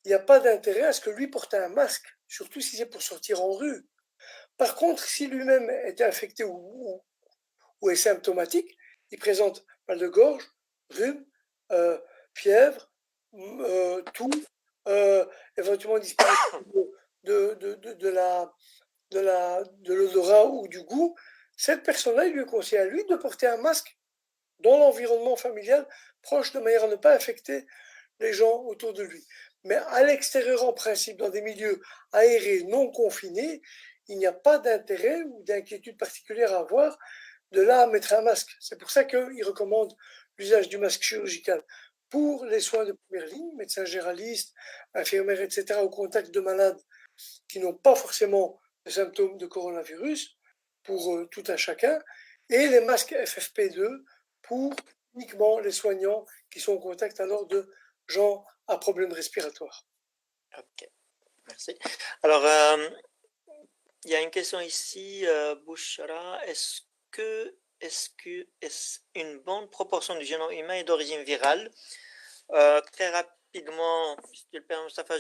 Il n'y a pas d'intérêt à ce que lui porte un masque, surtout si c'est pour sortir en rue. Par contre, si lui-même est infecté ou est symptomatique, il présente mal de gorge, rhume, fièvre, toux, éventuellement disparition de l'odorat ou du goût, cette personne-là, il lui conseille à lui de porter un masque dans l'environnement familial proche de manière à ne pas infecter les gens autour de lui. Mais à l'extérieur, en principe, dans des milieux aérés non confinés, il n'y a pas d'intérêt ou d'inquiétude particulière à avoir de là à mettre un masque. C'est pour ça qu'il recommande l'usage du masque chirurgical pour les soins de première ligne, médecins généralistes, infirmières, etc., au contact de malades qui n'ont pas forcément de symptômes de coronavirus, pour tout un chacun, et les masques FFP2 pour uniquement les soignants qui sont en contact alors de gens à problème respiratoire.
Ok, merci. Alors, il y a une question ici, Bouchra. Est-ce une bonne proportion du génome humain est d'origine virale? Très rapidement, si tu le permets, Mustafa,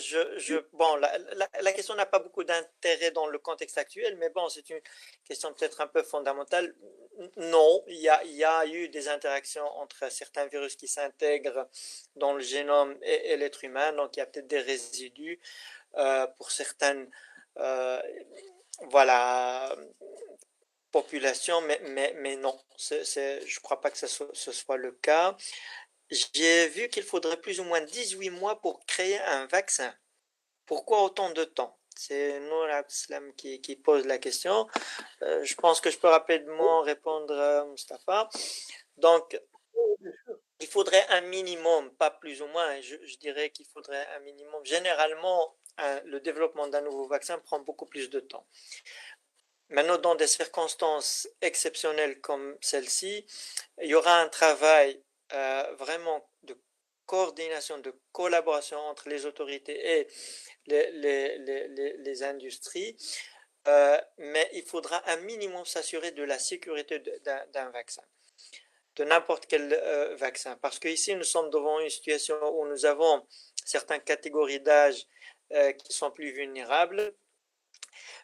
bon, la question n'a pas beaucoup d'intérêt dans le contexte actuel, mais bon, c'est une question peut-être un peu fondamentale. Non, il y a eu des interactions entre certains virus qui s'intègrent dans le génome et l'être humain, donc il y a peut-être des résidus pour certaines voilà, populations, mais non, je ne crois pas que ce soit le cas. J'ai vu qu'il faudrait plus ou moins 18 mois pour créer un vaccin. Pourquoi autant de temps? C'est Nour Abdeslam qui pose la question. Je pense que je peux rapidement répondre à Mustapha. Donc, il faudrait un minimum, pas plus ou moins. Je dirais qu'il faudrait un minimum. Généralement, le développement d'un nouveau vaccin prend beaucoup plus de temps. Maintenant, dans des circonstances exceptionnelles comme celle-ci, il y aura un travail vraiment de coordination, de collaboration entre les autorités et les industries, mais il faudra un minimum s'assurer de la sécurité d'un vaccin, de n'importe quel vaccin, parce qu'ici nous sommes devant une situation où nous avons certaines catégories d'âge qui sont plus vulnérables,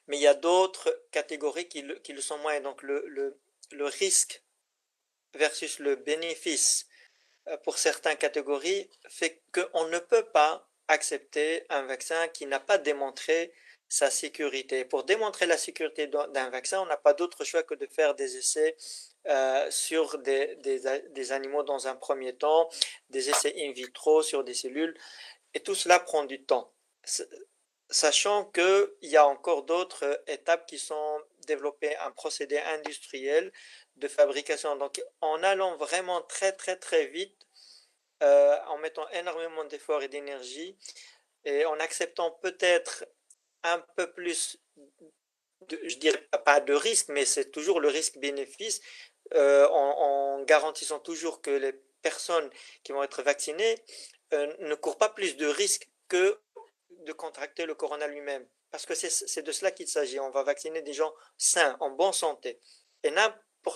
mais il y a d'autres catégories qui le sont moins. Donc le risque versus le bénéfice pour certaines catégories fait qu'on ne peut pas accepter un vaccin qui n'a pas démontré sa sécurité. Pour démontrer la sécurité d'un vaccin, on n'a pas d'autre choix que de faire des essais sur des animaux dans un premier temps, des essais in vitro sur des cellules, et tout cela prend du temps. Sachant qu'il y a encore d'autres étapes qui sont développées, un procédé industriel de fabrication. Donc en allant vraiment très très très vite, en mettant énormément d'efforts et d'énergie, et en acceptant peut-être un peu plus, je dirais pas de risque, mais c'est toujours le risque-bénéfice, en garantissant toujours que les personnes qui vont être vaccinées ne courent pas plus de risques que de contracter le corona lui-même. Parce que c'est de cela qu'il s'agit. On va vacciner des gens sains, en bonne santé. Et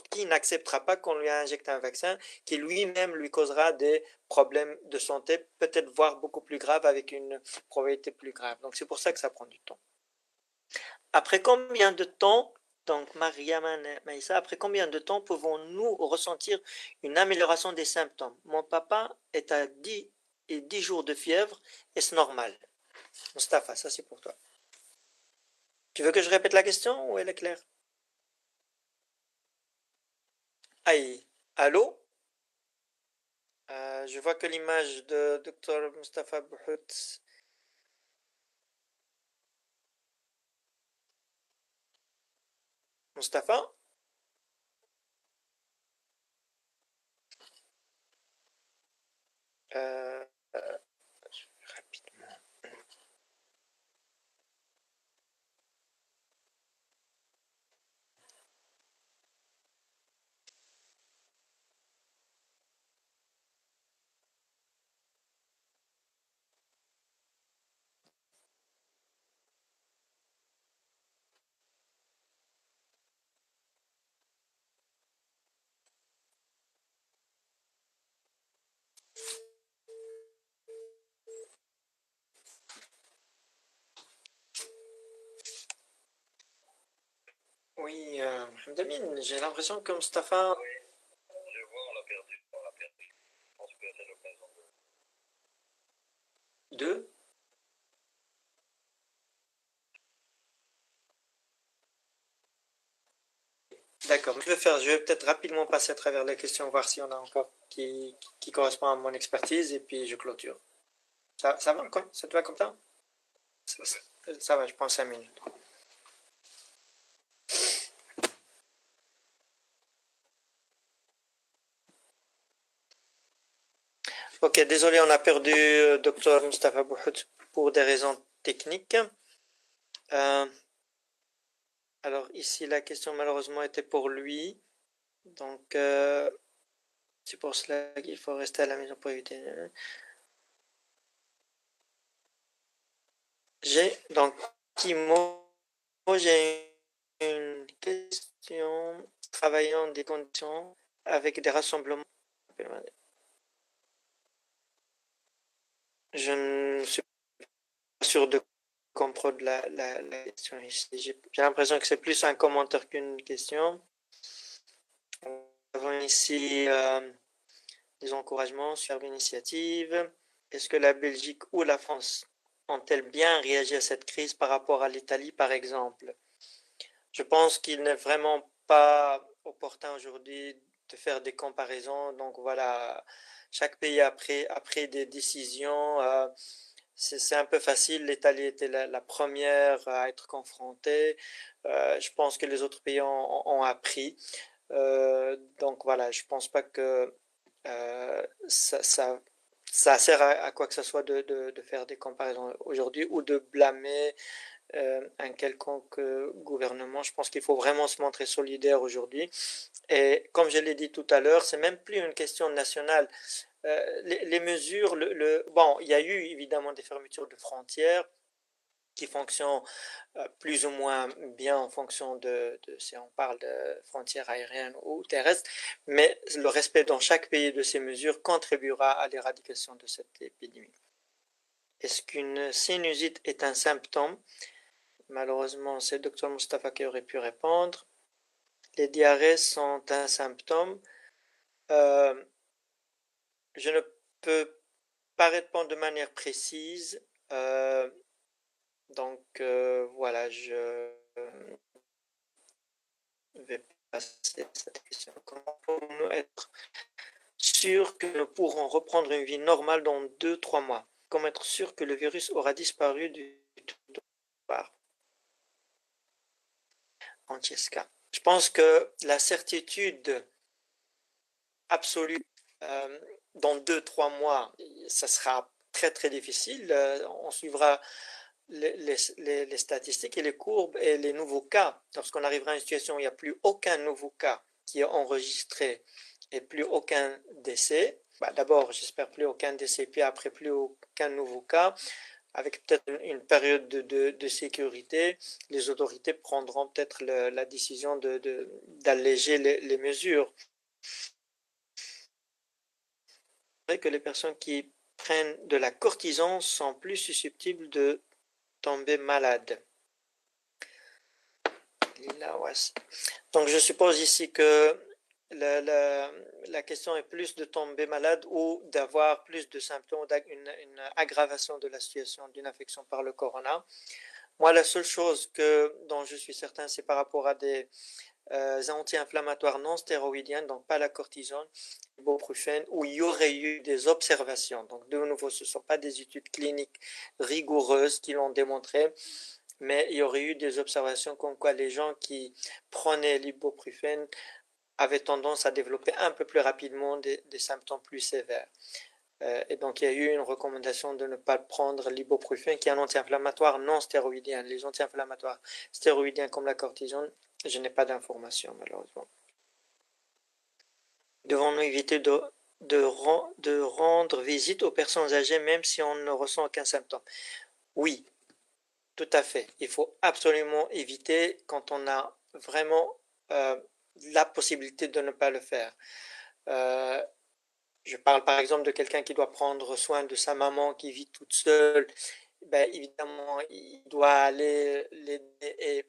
qui n'acceptera pas qu'on lui injecte un vaccin qui lui-même lui causera des problèmes de santé, peut-être voire beaucoup plus graves avec une probabilité plus grave. Donc c'est pour ça que ça prend du temps. Après combien de temps, donc Mariama Maïssa, après combien de temps pouvons-nous ressentir une amélioration des symptômes? Mon papa est à 10 jours de fièvre, est-ce normal? Mustapha, ça c'est pour toi. Tu veux que je répète la question ou elle est claire? Aïe, allô? Je vois que l'image de Dr Mustapha Bouhout. Mustapha? Euh, rapidement. Oui, Mohamed Amin, j'ai l'impression que Mustapha.
Je vois, on l'a perdu. Je pense que c'est l'occasion de.
Deux? D'accord, je vais peut-être rapidement passer à travers les questions, voir s'il y en a encore qui correspondent à mon expertise, et puis je clôture. Ça va, quoi? Ça te va comme ça? Ça va, je pense 5 minutes. Ok, désolé, on a perdu Dr Mustapha Bouhout pour des raisons techniques. Alors ici, la question malheureusement était pour lui. Donc, c'est pour cela qu'il faut rester à la maison pour éviter. Donc, Kimo, j'ai une question. Travaillant des conditions avec des rassemblements. Je ne suis pas sûr de comprendre la question ici. J'ai l'impression que c'est plus un commentaire qu'une question. Nous avons ici des encouragements sur l'initiative. Est-ce que la Belgique ou la France ont-elles bien réagi à cette crise par rapport à l'Italie, par exemple? Je pense qu'il n'est vraiment pas opportun aujourd'hui de faire des comparaisons. Donc voilà, chaque pays a pris des décisions. C'est un peu facile. L'Italie était la première à être confrontée. Je pense que les autres pays ont appris. Donc voilà, je pense pas que ça sert à quoi que ce soit de faire des comparaisons aujourd'hui ou de blâmer un quelconque gouvernement. Je pense qu'il faut vraiment se montrer solidaire aujourd'hui. Et comme je l'ai dit tout à l'heure, c'est même plus une question nationale. Les mesures, bon, il y a eu évidemment des fermetures de frontières qui fonctionnent plus ou moins bien en fonction si on parle de frontières aériennes ou terrestres, mais le respect dans chaque pays de ces mesures contribuera à l'éradication de cette épidémie. Est-ce qu'une sinusite est un symptôme? Malheureusement, c'est le Dr Mustapha qui aurait pu répondre. Les diarrhées sont un symptôme. Je ne peux pas répondre de manière précise. Donc voilà, je vais passer cette question. Comment pouvons-nous être sûrs que nous pourrons reprendre une vie normale dans 2-3 mois? Comment être sûr que le virus aura disparu du territoire? Francesca. Je pense que la certitude absolue dans 2-3 mois, ça sera très très difficile. On suivra les statistiques et les courbes et les nouveaux cas. Lorsqu'on arrivera à une situation où il n'y a plus aucun nouveau cas qui est enregistré et plus aucun décès, d'abord j'espère plus aucun décès, puis après plus aucun nouveau cas, avec peut-être une période de sécurité, les autorités prendront peut-être la décision d'alléger les mesures. C'est vrai que les personnes qui prennent de la cortisone sont plus susceptibles de tomber malades. Donc je suppose ici que la question est plus de tomber malade ou d'avoir plus de symptômes, une aggravation de la situation d'une infection par le corona. Moi, la seule chose dont je suis certain, c'est par rapport à des anti-inflammatoires non stéroïdiens, donc pas la cortisone, ibuprofène, où il y aurait eu des observations. Donc de nouveau, ce ne sont pas des études cliniques rigoureuses qui l'ont démontré, mais il y aurait eu des observations comme quoi les gens qui prenaient l'ibuprofène avaient tendance à développer un peu plus rapidement des symptômes plus sévères. Et donc, il y a eu une recommandation de ne pas prendre l'ibuprofène, qui est un anti-inflammatoire non stéroïdien. Les anti-inflammatoires stéroïdiens comme la cortisone, je n'ai pas d'informations, malheureusement. Devons-nous éviter de rendre visite aux personnes âgées, même si on ne ressent aucun symptôme? Oui, tout à fait. Il faut absolument éviter quand on a vraiment la possibilité de ne pas le faire. Je parle par exemple de quelqu'un qui doit prendre soin de sa maman qui vit toute seule. Ben, évidemment, il doit aller l'aider et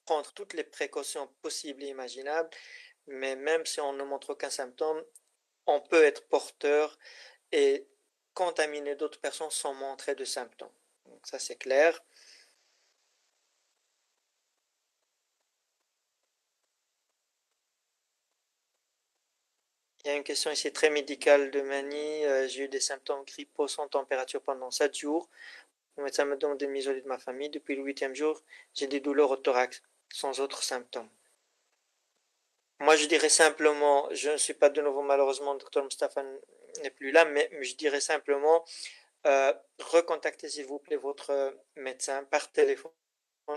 prendre toutes les précautions possibles et imaginables. Mais même si on ne montre aucun symptôme, on peut être porteur et contaminer d'autres personnes sans montrer de symptômes. Donc ça, c'est clair. Il y a une question ici très médicale de Mani. J'ai eu des symptômes grippaux sans température pendant 7 jours. Mon médecin me demande de m'isoler de ma famille. Depuis le 8e jour, j'ai des douleurs au thorax, sans autres symptômes. Moi, je dirais simplement, je ne suis pas de nouveau, malheureusement, Dr Mustafa n'est plus là, mais je dirais simplement, recontactez s'il vous plaît votre médecin par téléphone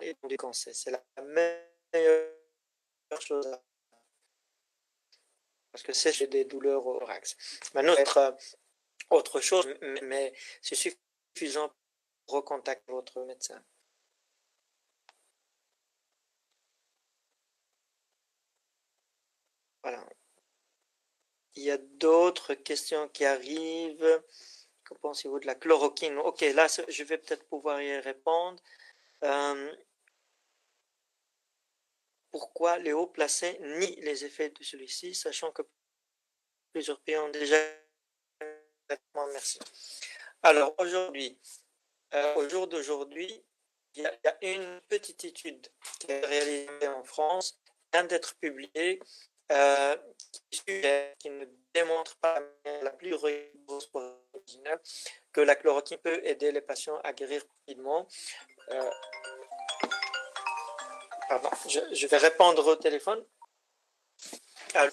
et des conseils. C'est la meilleure chose à faire. Parce que c'est des douleurs au thorax. Maintenant, ça va être autre chose, mais c'est suffisant pour recontacter votre médecin. Voilà. Il y a d'autres questions qui arrivent. Que pensez-vous de la chloroquine? Ok, là, je vais peut-être pouvoir y répondre. Pourquoi les hauts placés nient les effets de celui-ci, sachant que plusieurs pays ont déjà... Merci. Alors, aujourd'hui, au jour d'aujourd'hui, il y a une petite étude qui est réalisée en France, qui vient d'être publiée, qui ne démontre pas la plus rigoureuse originale que la chloroquine peut aider les patients à guérir rapidement. Pardon, je vais répondre au téléphone. Allô?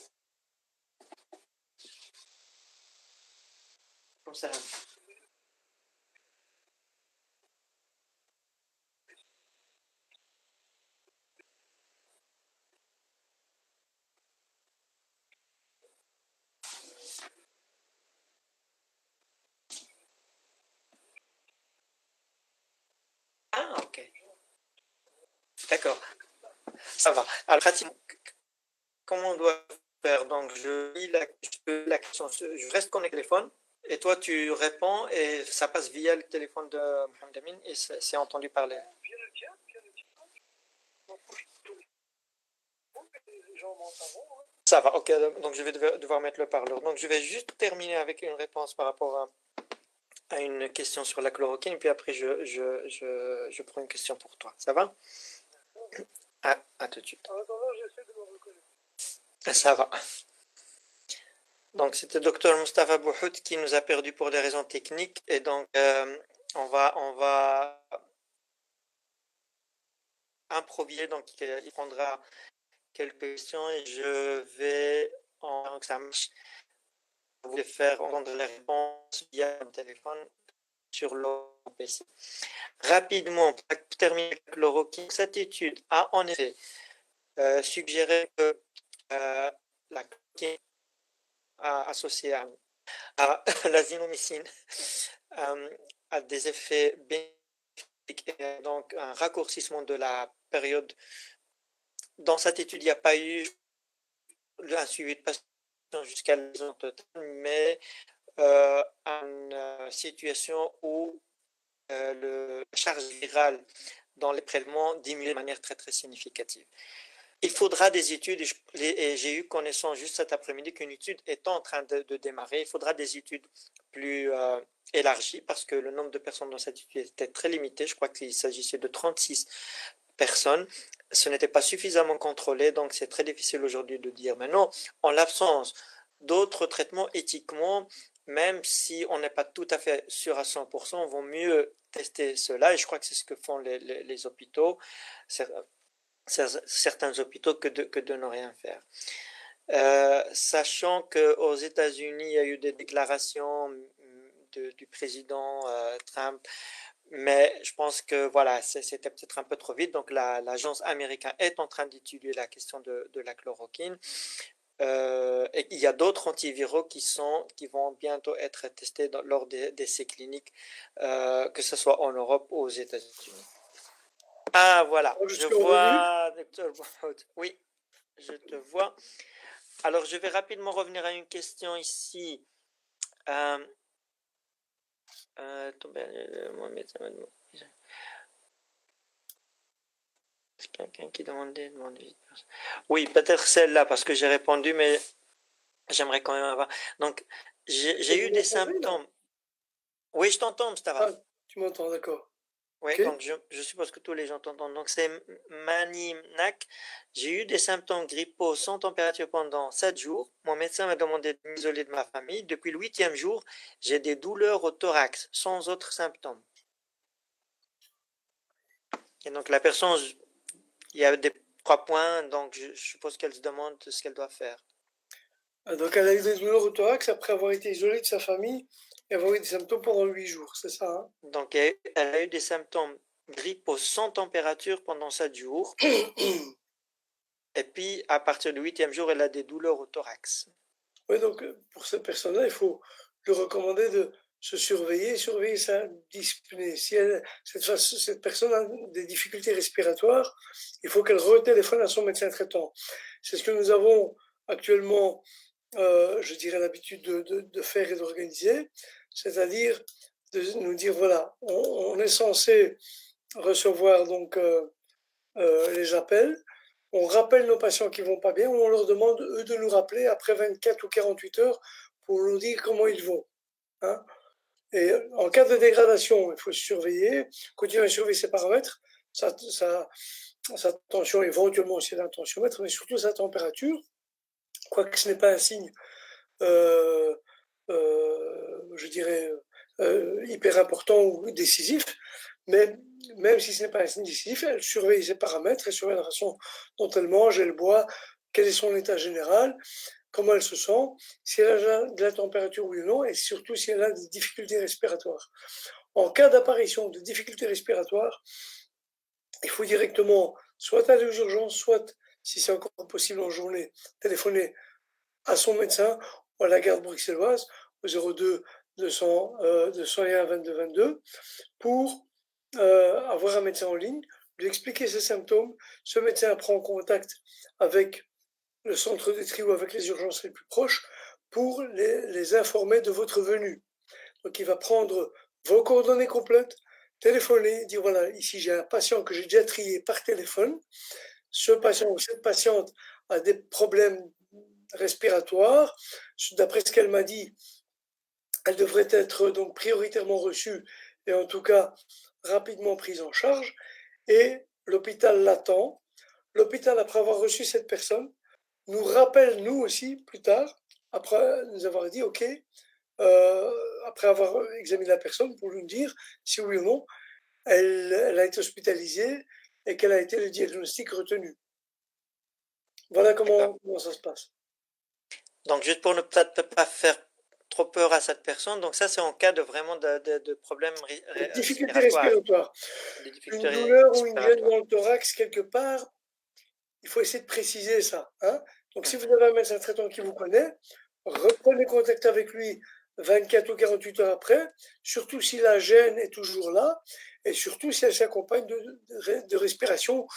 Comme ça. Ah, ok. D'accord. Ça va. Alors, pratiquement, comment on doit faire? Donc, je lis la question, je reste connecté au téléphone, et toi, tu réponds, et ça passe via le téléphone de Mohamed Amin, et c'est entendu parler. Ça va, ok, donc je vais devoir mettre le parleur. Donc, je vais juste terminer avec une réponse par rapport à une question sur la chloroquine, puis après, je prends une question pour toi. Ça va? À tout de suite. Ça va. Donc, c'était Dr Mustafa Bouhout qui nous a perdu pour des raisons techniques. Et donc, on va improviser. Donc, il prendra quelques questions et je vais, en que ça marche, vous faire entendre les réponses via le téléphone sur l'OPC. Rapidement, pour terminer avec le chloroquine, cette étude a en effet suggéré que la chloroquine associée à l'azithromycine a des effets bénéfiques et donc un raccourcissement de la période. Dans cette étude, il n'y a pas eu un suivi de patient jusqu'à la lésion totale, mais une situation où la charge virale dans les prélèvements diminue de manière très très significative. Il faudra des études, et j'ai eu connaissance juste cet après-midi qu'une étude est en train de démarrer. Il faudra des études plus élargies parce que le nombre de personnes dans cette étude était très limité. Je crois qu'il s'agissait de 36 personnes. Ce n'était pas suffisamment contrôlé, donc c'est très difficile aujourd'hui de dire. Maintenant, en l'absence d'autres traitements éthiquement, même si on n'est pas tout à fait sûr à 100%, on vaut mieux tester cela, et je crois que c'est ce que font les hôpitaux, certains hôpitaux, que de ne rien faire. Sachant qu'aux États-Unis, il y a eu des déclarations du président Trump, mais je pense que voilà, c'était peut-être un peu trop vite. Donc l'agence américaine est en train d'étudier la question de la chloroquine. Et il y a d'autres antiviraux qui vont bientôt être testés lors des essais cliniques, que ce soit en Europe ou aux États-Unis. Ah voilà, je vois, Dr. Broad. Oui, je te vois. Alors je vais rapidement revenir à une question ici. C'est quelqu'un qui demandait. Oui, peut-être celle-là, parce que j'ai répondu, mais j'aimerais quand même avoir. Donc, j'ai eu des symptômes. Oui, je t'entends, Mustafa.
Ah, tu m'entends, d'accord.
Oui,
Ok.
donc je suppose que tous les gens t'entendent. Donc, c'est Manimnak. J'ai eu des symptômes grippaux sans température pendant 7 jours. Mon médecin m'a demandé de m'isoler de ma famille. Depuis le 8e jour, j'ai des douleurs au thorax, sans autres symptômes. Et donc, la personne, il y a des 3 points, donc je suppose qu'elle se demande ce qu'elle doit faire.
Ah, donc elle a eu des douleurs au thorax après avoir été isolée de sa famille et avoir eu des symptômes pendant 8 jours, c'est ça, hein?
Donc, elle a eu des symptômes grippaux sans température pendant 7 jours. Et puis, à partir du 8e jour, elle a des douleurs au thorax.
Oui, donc pour cette personne-là, il faut lui recommander de se surveiller, surveiller sa dyspnée. Si cette personne a des difficultés respiratoires, il faut qu'elle retéléphone à son médecin traitant. C'est ce que nous avons actuellement, je dirais, l'habitude de faire et d'organiser, c'est-à-dire de nous dire, voilà, on est censé recevoir donc les appels, on rappelle nos patients qui vont pas bien, on leur demande, eux, de nous rappeler après 24 ou 48 heures pour nous dire comment ils vont. Hein. Et en cas de dégradation, il faut surveiller, continuer à surveiller ses paramètres, sa tension, éventuellement aussi la tensiomètre, mais surtout sa température, quoique ce n'est pas un signe, je dirais, hyper important ou décisif, mais même si ce n'est pas un signe décisif, elle surveille ses paramètres, elle surveille la façon dont elle mange, elle boit, quel est son état général, comment elle se sent, si elle a de la température oui ou non, et surtout si elle a des difficultés respiratoires. En cas d'apparition de difficultés respiratoires, il faut directement soit aller aux urgences, soit, si c'est encore possible en journée, téléphoner à son médecin ou à la garde bruxelloise au 02 201 22 22 pour avoir un médecin en ligne, lui expliquer ses symptômes. Ce médecin prend contact avec le centre de tri ou avec les urgences les plus proches pour les informer de votre venue. Donc il va prendre vos coordonnées complètes, téléphoner, dire voilà, ici j'ai un patient que j'ai déjà trié par téléphone. Ce patient ou cette patiente a des problèmes respiratoires. D'après ce qu'elle m'a dit, elle devrait être donc prioritairement reçue et en tout cas rapidement prise en charge. Et l'hôpital l'attend. L'hôpital, après avoir reçu cette personne, nous rappelle, nous aussi, plus tard, après nous avoir dit, OK, après avoir examiné la personne, pour nous dire si oui ou non, elle a été hospitalisée et quel a été le diagnostic retenu. Voilà comment ça se passe.
Donc, juste pour ne peut-être pas faire trop peur à cette personne, donc ça, c'est en cas de vraiment de problèmes
Difficulté
respiratoires.
respiratoire. Une douleur ou une gêne dans le thorax quelque part, il faut essayer de préciser ça. Hein. Donc, si vous avez un médecin traitant qui vous connaît, reprenez contact avec lui 24 ou 48 heures après, surtout si la gêne est toujours là, et surtout si elle s'accompagne de respiration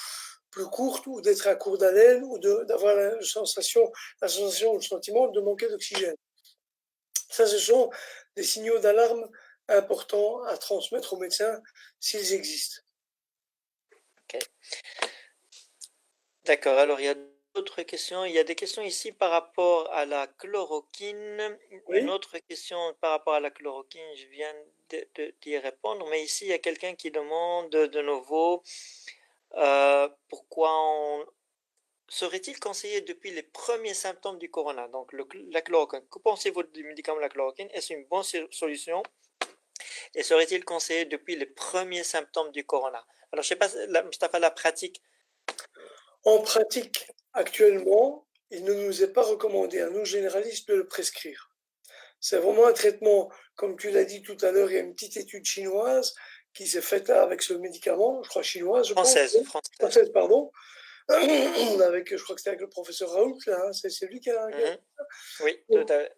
plus courte ou d'être à court d'haleine ou d'avoir la sensation ou le sentiment de manquer d'oxygène. Ça, ce sont des signaux d'alarme importants à transmettre aux médecins s'ils existent.
Ok. D'accord, alors il y a d'autres questions. Il y a des questions ici par rapport à la chloroquine. Une
Oui,
autre question par rapport à la chloroquine, je viens d'y répondre, mais ici il y a quelqu'un qui demande de nouveau pourquoi serait-il conseillé depuis les premiers symptômes du corona, donc la chloroquine. Que pensez-vous du médicament la chloroquine? Est-ce une bonne solution? Et serait-il conseillé depuis les premiers symptômes du corona? Alors, je ne sais pas, Mustapha, la pratique.
en pratique, actuellement, il ne nous est pas recommandé à nous généralistes de le prescrire. C'est vraiment un traitement, comme tu l'as dit tout à l'heure, il y a une petite étude chinoise qui s'est faite avec ce médicament, je crois chinoise, je pense,
Française.
française, pardon, avec, je crois que c'était avec le professeur Raoult, là, hein, c'est lui qui a...
Oui, tout à fait.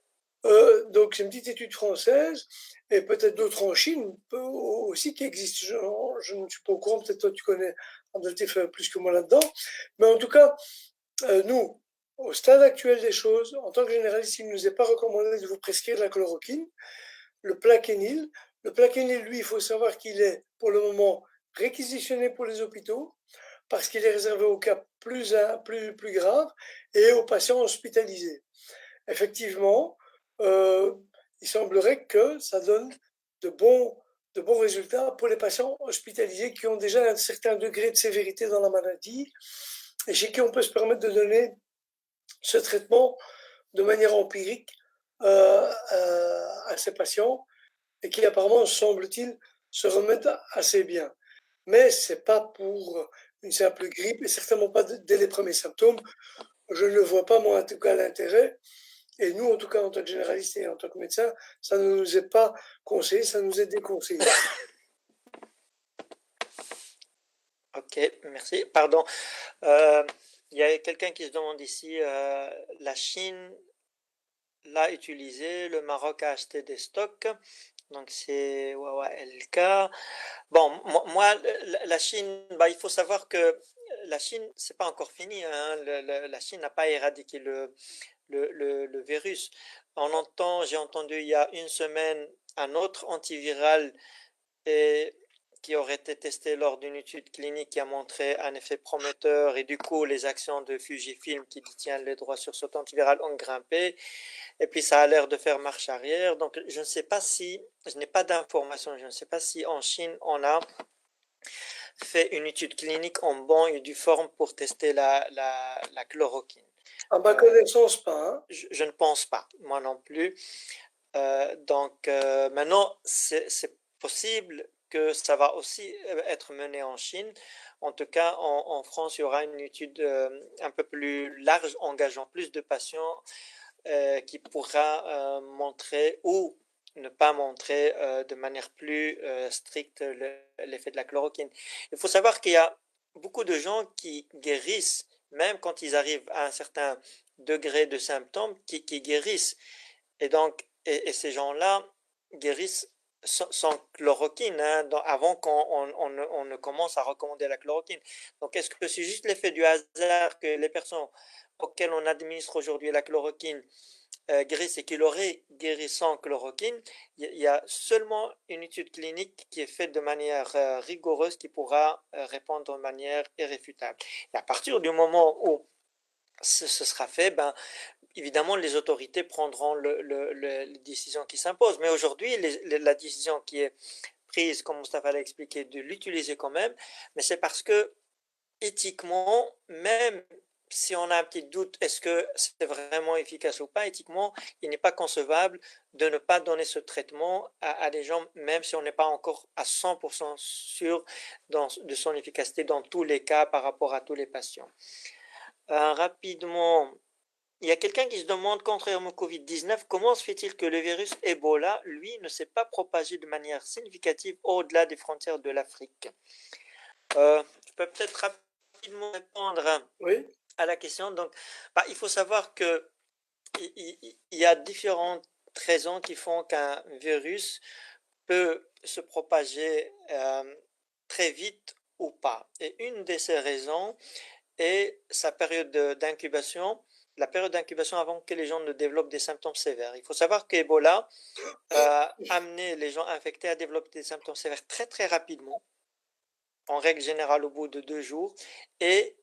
Donc c'est une petite étude française, et peut-être d'autres en Chine aussi qui existent. Je ne suis pas au courant, peut-être toi tu connais Abdeltif plus que moi là-dedans. Mais en tout cas, nous, au stade actuel des choses, en tant que généraliste, il ne nous est pas recommandé de vous prescrire la chloroquine, le Plaquenil. Le Plaquenil, lui, il faut savoir qu'il est pour le moment réquisitionné pour les hôpitaux parce qu'il est réservé aux cas plus graves et aux patients hospitalisés. Effectivement, il semblerait que ça donne de bons, de bons résultats pour les patients hospitalisés qui ont déjà un certain degré de sévérité dans la maladie et chez qui on peut se permettre de donner ce traitement de manière empirique à ces patients et qui apparemment, semble-t-il, se remettent assez bien. Mais ce n'est pas pour une simple grippe et certainement pas dès les premiers symptômes. Je ne le vois pas, moi, en tout cas, l'intérêt. Et nous, en tout cas, en tant que généraliste et en tant que médecin, ça ne nous est pas conseillé, ça nous est déconseillé.
Ok, merci. Pardon. Il y a quelqu'un qui se demande ici, la Chine l'a utilisé, le Maroc a acheté des stocks, donc c'est Wawa LK. Bon, moi, la Chine, bah, il faut savoir que la Chine, c'est pas encore fini, hein. La Chine n'a pas éradiqué le virus. J'ai entendu il y a une semaine un autre antiviral et qui aurait été testé lors d'une étude clinique qui a montré un effet prometteur et du coup les actions de Fujifilm qui détient les droits sur cet antiviral ont grimpé et puis ça a l'air de faire marche arrière. Donc je ne sais pas si, je n'ai pas d'informations, je ne sais pas si en Chine on a fait une étude clinique en bon et due forme pour tester la chloroquine.
À ma connaissance, pas. Hein.
Je ne pense pas, moi non plus. Maintenant, c'est possible que ça va aussi être mené en Chine. En tout cas, en France, il y aura une étude un peu plus large, engageant plus de patients, qui pourra montrer ou ne pas montrer de manière plus stricte l'effet de la chloroquine. Il faut savoir qu'il y a beaucoup de gens qui guérissent, même quand ils arrivent à un certain degré de symptômes, qui guérissent. Et donc, et ces gens-là guérissent sans chloroquine, hein, avant qu'on ne commence à recommander la chloroquine. Donc, est-ce que c'est juste l'effet du hasard que les personnes auxquelles on administre aujourd'hui la chloroquine guérissent et qu'il aurait guéri sans chloroquine? Il y a seulement une étude clinique qui est faite de manière rigoureuse qui pourra répondre de manière irréfutable. Et à partir du moment où ce sera fait, ben, évidemment, les autorités prendront les décisions qui s'imposent. Mais aujourd'hui, la décision qui est prise, comme Mustafa l'a expliqué, de l'utiliser quand même, mais c'est parce que éthiquement, même si on a un petit doute, est-ce que c'est vraiment efficace ou pas, éthiquement, il n'est pas concevable de ne pas donner ce traitement à des gens, même si on n'est pas encore à 100% sûr de son efficacité dans tous les cas par rapport à tous les patients. Rapidement, il y a quelqu'un qui se demande, contrairement au Covid-19, comment se fait-il que le virus Ebola, lui, ne s'est pas propagé de manière significative au-delà des frontières de l'Afrique? Je peux peut-être rapidement répondre
Oui.
à la question. Donc, il faut savoir que il y a différentes raisons qui font qu'un virus peut se propager très vite ou pas. Et une de ces raisons est sa période d'incubation, la période d'incubation avant que les gens ne développent des symptômes sévères. Il faut savoir qu'Ebola amenait les gens infectés à développer des symptômes sévères très très rapidement, en règle générale au bout de 2 jours, et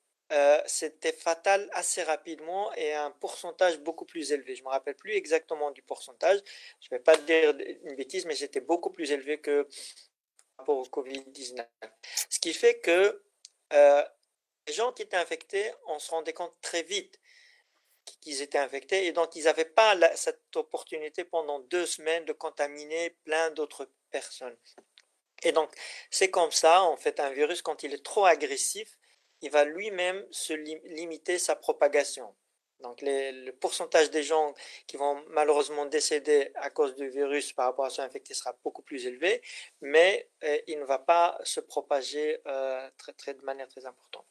c'était fatal assez rapidement et à un pourcentage beaucoup plus élevé. Je ne me rappelle plus exactement du pourcentage, je ne vais pas dire une bêtise, mais c'était beaucoup plus élevé que par rapport au Covid-19. Ce qui fait que les gens qui étaient infectés, on se rendait compte très vite qu'ils étaient infectés et donc ils n'avaient pas cette opportunité pendant 2 semaines de contaminer plein d'autres personnes. Et donc, c'est comme ça, en fait, un virus, quand il est trop agressif, il va lui-même se limiter sa propagation. Donc, le pourcentage des gens qui vont malheureusement décéder à cause du virus par rapport à ceux infectés sera beaucoup plus élevé, mais il ne va pas se propager de manière très importante.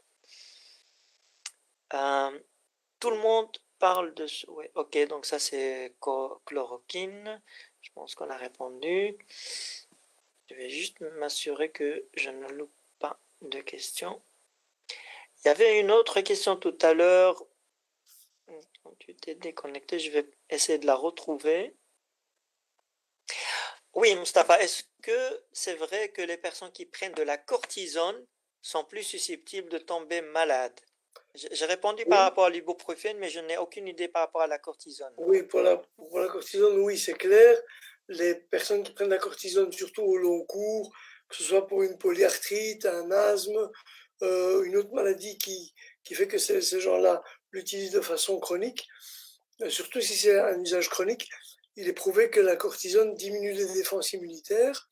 Tout le monde parle de... Ouais, ok, donc ça c'est chloroquine. Je pense qu'on a répondu. Je vais juste m'assurer que je ne loupe pas de questions. Il y avait une autre question tout à l'heure. Quand tu t'es déconnecté, je vais essayer de la retrouver. Oui, Mustapha, est-ce que c'est vrai que les personnes qui prennent de la cortisone sont plus susceptibles de tomber malades? J'ai répondu par
Oui,
rapport à l'ibuprofène, mais je n'ai aucune idée par rapport à la cortisone.
oui, pour la cortisone, oui, c'est clair. Les personnes qui prennent la cortisone, surtout au long cours, que ce soit pour une polyarthrite, un asthme, une autre maladie qui fait que ces gens-là l'utilisent de façon chronique, surtout si c'est un usage chronique, il est prouvé que la cortisone diminue les défenses immunitaires.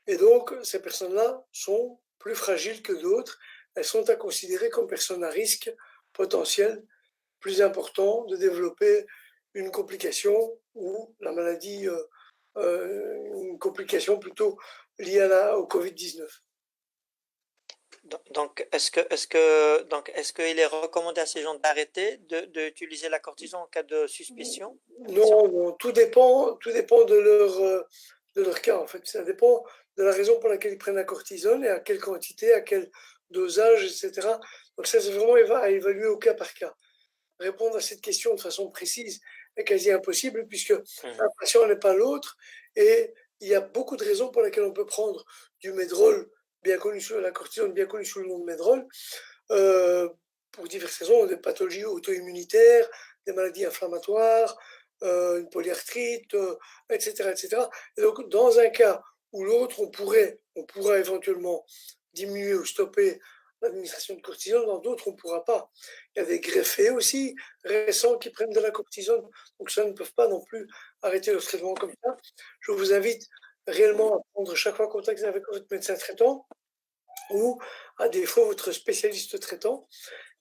Et donc, ces personnes-là sont plus fragiles que d'autres. Elles sont à considérer comme personnes à risque potentiel plus important de développer une complication ou la maladie, une complication plutôt liée au Covid-19.
Donc, est-ce qu'il est recommandé à ces gens d'arrêter d'utiliser la cortisone en cas de suspicion?
Non, non, tout dépend de leur cas en fait. Ça dépend de la raison pour laquelle ils prennent la cortisone et à quelle quantité, à quel dosage, etc. Donc ça, c'est vraiment à évaluer au cas par cas. Répondre à cette question de façon précise est quasi impossible puisque un patient n'est pas l'autre et il y a beaucoup de raisons pour lesquelles on peut prendre du médrol, bien connu sous la cortisone, bien connu sous le nom de médrol, pour diverses raisons, des pathologies auto-immunitaires, des maladies inflammatoires, une polyarthrite, etc., etc. Et donc, dans un cas ou l'autre, on pourra éventuellement diminuer ou stopper l'administration de cortisone, dans d'autres, on ne pourra pas. Il y a des greffés aussi récents qui prennent de la cortisone, donc ça ne peuvent pas non plus arrêter le traitement comme ça. Je vous invite réellement à prendre chaque fois contact avec votre médecin traitant ou à défaut votre spécialiste traitant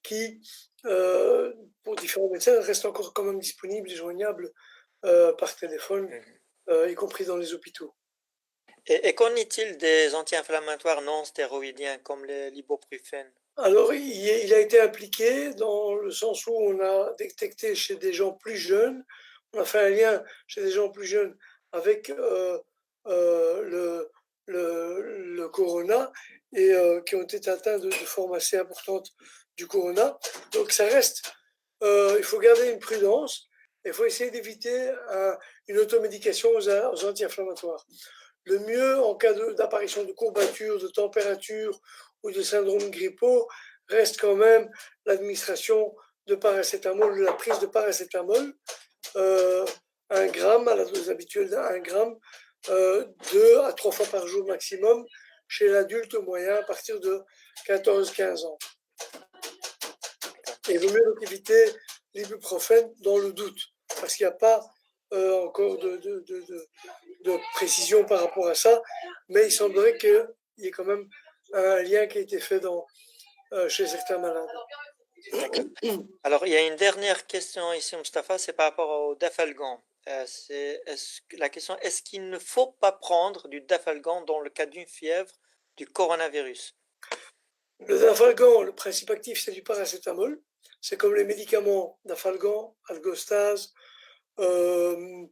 qui, pour différents médecins, reste encore quand même disponible et joignable par téléphone, y compris dans les hôpitaux.
Et qu'en est-il des anti-inflammatoires non stéroïdiens comme l'ibuprofène?
Alors, il a été impliqué dans le sens où on a détecté chez des gens plus jeunes, on a fait un lien chez des gens plus jeunes avec le corona et qui ont été atteints de formes assez importantes du corona. Donc ça reste, il faut garder une prudence, il faut essayer d'éviter une automédication aux anti-inflammatoires. Le mieux en cas d'apparition de courbatures, de température ou de syndrome grippaux reste quand même l'administration de paracétamol, la prise de paracétamol, 1 gramme à la dose habituelle d'1 gramme, 2 à 3 fois par jour maximum chez l'adulte moyen à partir de 14-15 ans. Et il vaut mieux donc éviter l'ibuprofène dans le doute, parce qu'il n'y a pas encore de précision par rapport à ça, mais il semblerait qu'il y ait quand même un lien qui a été fait chez certains malades.
D'accord. Alors, il y a une dernière question ici, Mustapha, c'est par rapport au dafalgan. La question, est-ce qu'il ne faut pas prendre du dafalgan dans le cas d'une fièvre du coronavirus?
Le dafalgan, le principe actif, c'est du paracétamol. C'est comme les médicaments dafalgan, algostase, ou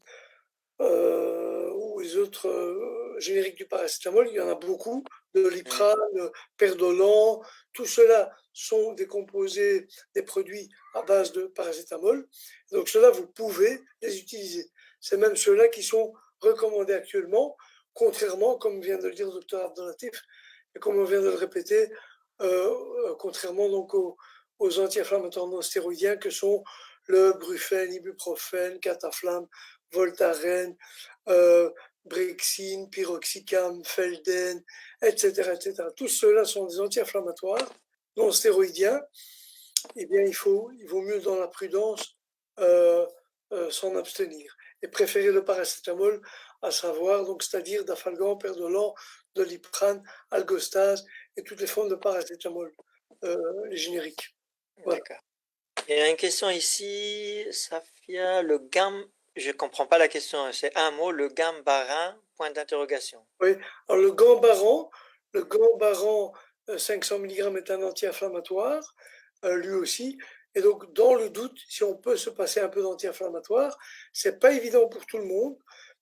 les autres génériques du paracétamol. Il y en a beaucoup, Doliprane, Perdolan, tout cela sont des composés, des produits à base de paracétamol. Donc ceux-là, vous pouvez les utiliser. C'est même ceux-là qui sont recommandés actuellement, contrairement, comme vient de le dire le docteur Abdelatif, et comme on vient de le répéter, contrairement donc aux anti-inflammatoires non stéroïdiens que sont le Brufen, Ibuprofène, Cataflam, Voltaren, Brexine, Piroxicam, Felden, etc., etc. Tous ceux-là sont des anti-inflammatoires non stéroïdiens. Eh bien, il vaut mieux dans la prudence s'en abstenir et préférer le paracétamol, à savoir, donc, c'est-à-dire Dafalgan, Perdolan, Doliprane, Algostase et toutes les formes de paracétamol génériques.
Voilà. D'accord. Il y a une question ici, Safia, le GAM, je ne comprends pas la question, c'est un mot, le gambarin, point d'interrogation.
Oui, alors le gambaran 500 mg est un anti-inflammatoire, lui aussi. Et donc, dans le doute, si on peut se passer un peu d'anti-inflammatoire, c'est pas évident pour tout le monde,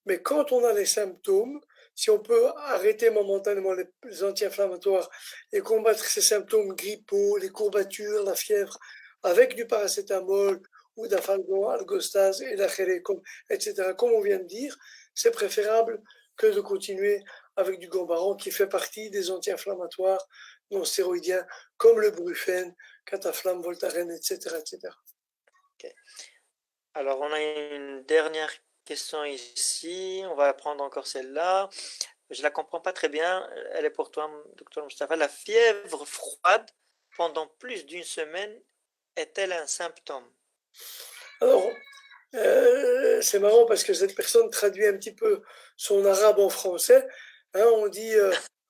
mais quand on a les symptômes, si on peut arrêter momentanément les anti-inflammatoires et combattre ces symptômes grippaux, les courbatures, la fièvre, avec du paracétamol ou d'Afalgon, Algostase et l'Achérécom, etc., comme on vient de dire, c'est préférable que de continuer avec du gambaran qui fait partie des anti-inflammatoires non stéroïdiens comme le Brufen, Cataflam, Voltaren, etc., etc.
Okay. Alors, on a une dernière question ici. On va prendre encore celle-là. Je ne la comprends pas très bien. Elle est pour toi, docteur Mustafa. La fièvre froide pendant plus d'une semaine est-elle un symptôme?
Alors, c'est marrant parce que cette personne traduit un petit peu son arabe en français. Hein, on dit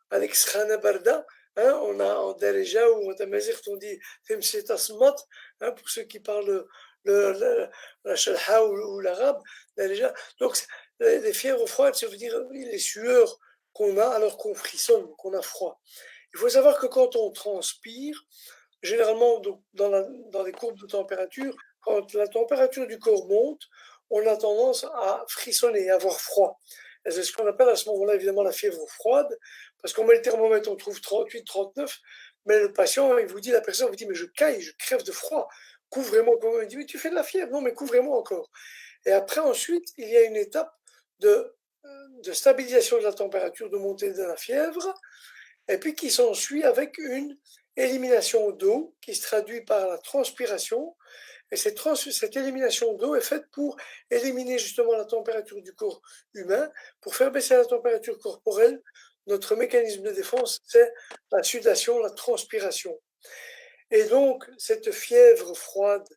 Alex Khana Barda, hein, on a en Darija ou en Tamazirt, on dit Femset Asmat, hein, pour ceux qui parlent la Shalha ou l'arabe. Darija. Donc, les fièvres froides, ça veut dire les sueurs qu'on a alors qu'on frissonne, qu'on a froid. Il faut savoir que quand on transpire, généralement, donc, dans les courbes de température, quand la température du corps monte, on a tendance à frissonner, à avoir froid. Et c'est ce qu'on appelle à ce moment-là, évidemment, la fièvre froide, parce qu'on met le thermomètre, on trouve 38, 39, mais le patient, il vous dit, la personne vous dit, mais je caille, je crève de froid, couvrez-moi. Il dit, mais tu fais de la fièvre, non, mais couvrez-moi encore. Et après, ensuite, il y a une étape de stabilisation de la température, de montée de la fièvre, et puis qui s'ensuit avec une élimination d'eau qui se traduit par la transpiration. Et cette élimination d'eau est faite pour éliminer justement la température du corps humain, pour faire baisser la température corporelle. Notre mécanisme de défense, c'est la sudation, la transpiration. Et donc, cette fièvre froide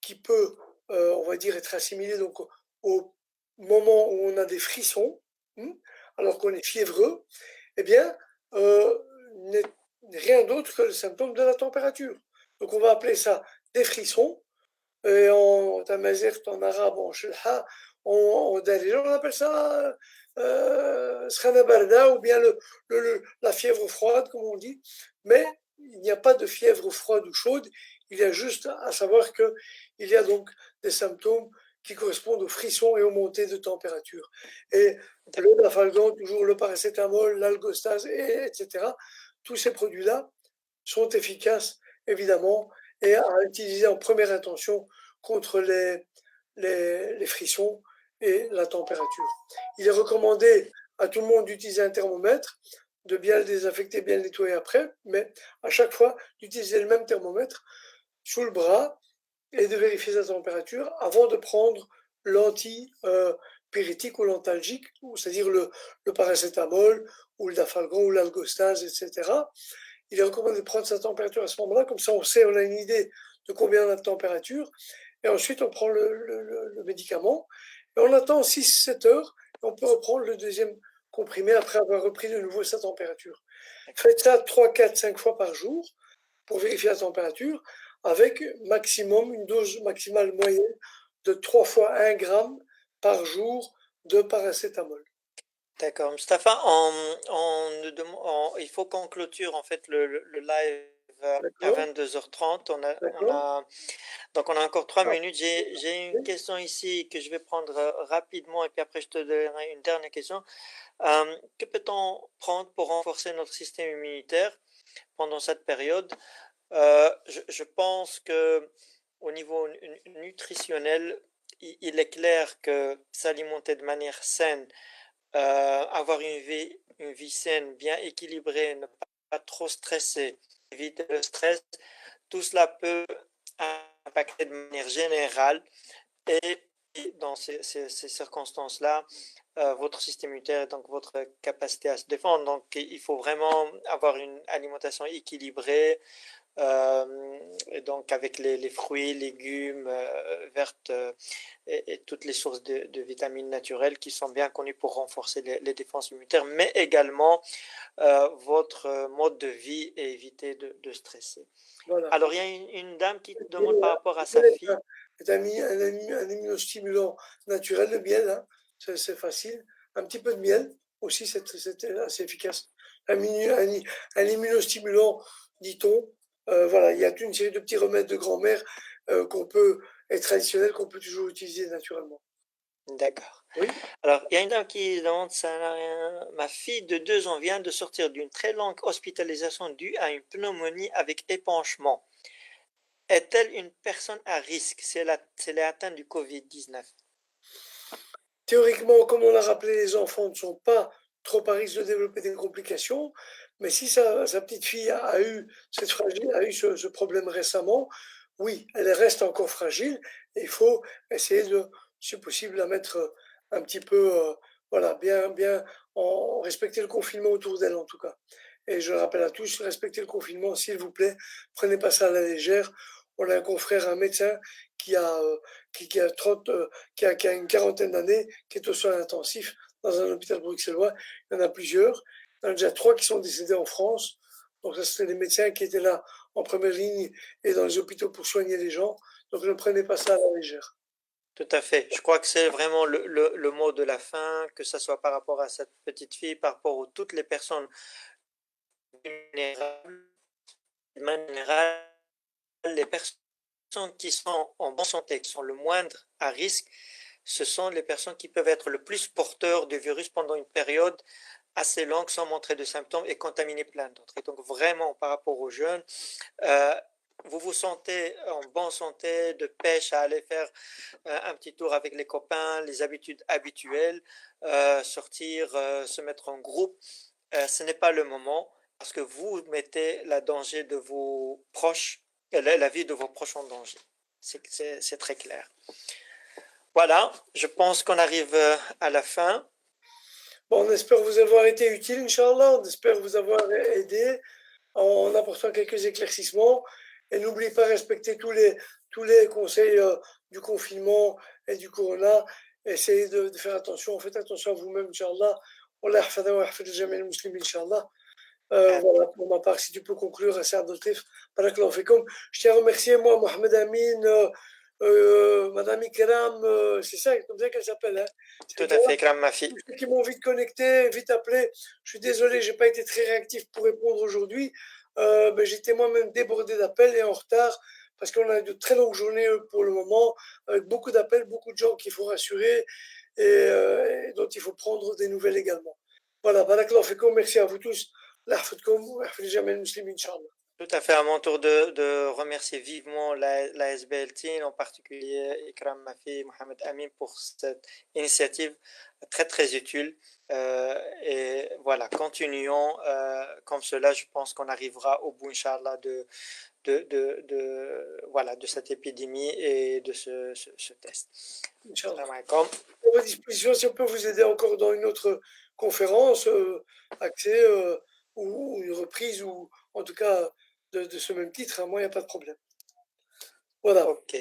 qui peut, on va dire, être assimilée donc, au moment où on a des frissons, alors qu'on est fiévreux, eh bien, n'est rien d'autre que le symptôme de la température. Donc on va appeler ça des frissons, et en tamazirt, en arabe, en shilha, en darija, on appelle ça skhana barda, ou bien la fièvre froide, comme on dit. Mais il n'y a pas de fièvre froide ou chaude, il y a juste à savoir qu'il y a donc des symptômes qui correspondent aux frissons et aux montées de température. Et le dafalgan, toujours le paracétamol, l'algostase, etc., tous ces produits-là sont efficaces, évidemment, et à utiliser en première intention contre les frissons et la température. Il est recommandé à tout le monde d'utiliser un thermomètre, de bien le désinfecter, bien le nettoyer après, mais à chaque fois d'utiliser le même thermomètre sous le bras et de vérifier sa température avant de prendre l'antipyrétique ou l'antalgique, c'est-à-dire le paracétamol ou le dafalgan ou l'algostase, etc. Il est recommandé de prendre sa température à ce moment-là, comme ça on sait, on a une idée de combien on a de température, et ensuite on prend le médicament, et on attend 6-7 heures, et on peut reprendre le deuxième comprimé après avoir repris de nouveau sa température. Faites ça 3, 4, 5 fois par jour pour vérifier la température, avec maximum, une dose maximale moyenne de 3 fois 1 gramme par jour de paracétamol.
D'accord. Mustapha, il faut qu'on clôture en fait le live à
D'accord,
22h30.
d'accord.
Donc, on a encore 3 minutes.
Ah,
J'ai une
oui,
question ici que je vais prendre rapidement et puis après, je te donnerai une dernière question. Que peut-on prendre pour renforcer notre système immunitaire pendant cette période? Je pense que au niveau nutritionnel, il est clair que s'alimenter de manière saine, avoir une vie saine, bien équilibrée, ne pas trop stresser, éviter le stress, tout cela peut impacter de manière générale et dans ces circonstances-là, votre système immunitaire, donc votre capacité à se défendre. Donc, il faut vraiment avoir une alimentation équilibrée, et donc avec les fruits, légumes, vertes et toutes les sources de vitamines naturelles qui sont bien connues pour renforcer les défenses immunitaires, mais également votre mode de vie et éviter de stresser.
voilà.
Alors, il y a une dame qui
Le
demande par rapport à sa
miel
fille.
est un immunostimulant naturel, le miel, hein, c'est facile. Un petit peu de miel aussi, c'est assez efficace. Un immunostimulant, dit-on. Voilà, il y a toute une série de petits remèdes de grand-mère qu'on peut, et traditionnels, qu'on peut toujours utiliser naturellement.
D'accord.
Oui.
Alors, il y a une dame qui demande, ma fille de 2 ans vient de sortir d'une très longue hospitalisation due à une pneumonie avec épanchement. Est-elle une personne à risque si elle est atteinte du Covid-19?
Théoriquement, comme on l'a rappelé, les enfants ne sont pas trop à risque de développer des complications, mais si sa petite fille a eu, ce problème récemment, oui, elle reste encore fragile et il faut essayer de, si possible, la mettre un petit peu, voilà, bien, respecter le confinement autour d'elle en tout cas. Et je rappelle à tous, respectez le confinement, s'il vous plaît, prenez pas ça à la légère. On a un confrère, un médecin qui a, qui a 30, qui a une quarantaine d'années, qui est aux soins intensifs dans un hôpital bruxellois. Il y en a plusieurs. Il y en a déjà 3 qui sont décédés en France. Donc, ça, c'était les médecins qui étaient là en première ligne et dans les hôpitaux pour soigner les gens. Donc, ne prenez pas ça à la légère.
Tout à fait. Je crois que c'est vraiment le mot de la fin, que ce soit par rapport à cette petite fille, par rapport à toutes les personnes vulnérables. De manière générale, les personnes qui sont en bonne santé, qui sont le moindre à risque, ce sont les personnes qui peuvent être le plus porteurs du virus pendant une période assez longue sans montrer de symptômes et contaminer plein d'autres. Et donc vraiment, par rapport aux jeunes, euh, vous vous sentez en bonne santé, de pêche à aller faire un petit tour avec les copains, les habitudes habituelles, sortir, se mettre en groupe, ce n'est pas le moment parce que vous mettez la danger de vos proches, la vie de vos proches en danger. C'est très clair. Voilà, je pense qu'on arrive à la fin.
Bon, on espère vous avoir été utile, Inch'Allah. On espère vous avoir aidé en apportant quelques éclaircissements. Et n'oubliez pas de respecter tous les conseils du confinement et du corona. Essayez de faire attention. Faites attention à vous-même, Inch'Allah. Allah yahfadha wa yahfad al-jami' al-muslimin, Inch'Allah. Voilà, pour ma part, si tu peux conclure, Assad Latif, barakallahu fikum. Je tiens à remercier, moi, Mohamed Amin, Madame Ikram, c'est ça, comme ça qu'elle s'appelle, hein. C'est
Tout à
Ikram.
fait, Kram Mafi.
Tous ceux qui m'ont vite connecté, vite appelé. Je suis désolé, j'ai pas été très réactif pour répondre aujourd'hui. Mais j'étais moi-même débordé d'appels et en retard parce qu'on a de très longues journées pour le moment, avec beaucoup d'appels, beaucoup de gens qu'il faut rassurer et dont il faut prendre des nouvelles également. Voilà, barakallahu fikum, merci à vous tous. الله يحفظكم ويحفظ جميع المسلمين إن شاء الله.
Tout à fait, à mon tour de remercier vivement la SBL Team, en particulier Ikram Mafi, Mohamed Amin pour cette initiative très très utile. Et voilà, continuons comme cela. Je pense qu'on arrivera au bout, Inch'Allah, voilà, de cette épidémie et de ce test.
Inch'Allah.
Salam alaikum.
À votre disposition, si on peut vous aider encore dans une autre conférence, accès ou une reprise, ou en tout cas de ce même titre, hein, moi, il n'y a pas de problème. Voilà.
Ok.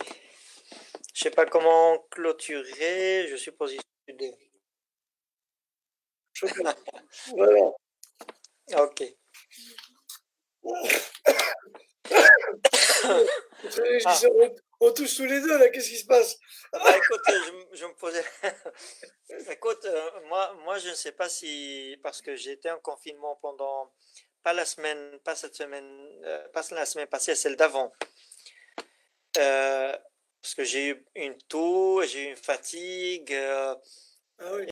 Je sais pas comment clôturer. Je suppose de...
Voilà.
Ok. Ah,
On touche tous les deux, là, qu'est-ce qui se passe?
bah écoute, je me posais. Écoute, moi, je ne sais pas si, parce que j'étais en confinement pendant pas la semaine, pas cette semaine, pas la semaine passée, celle d'avant. Parce que j'ai eu une toux, j'ai eu une fatigue.
Ah oui.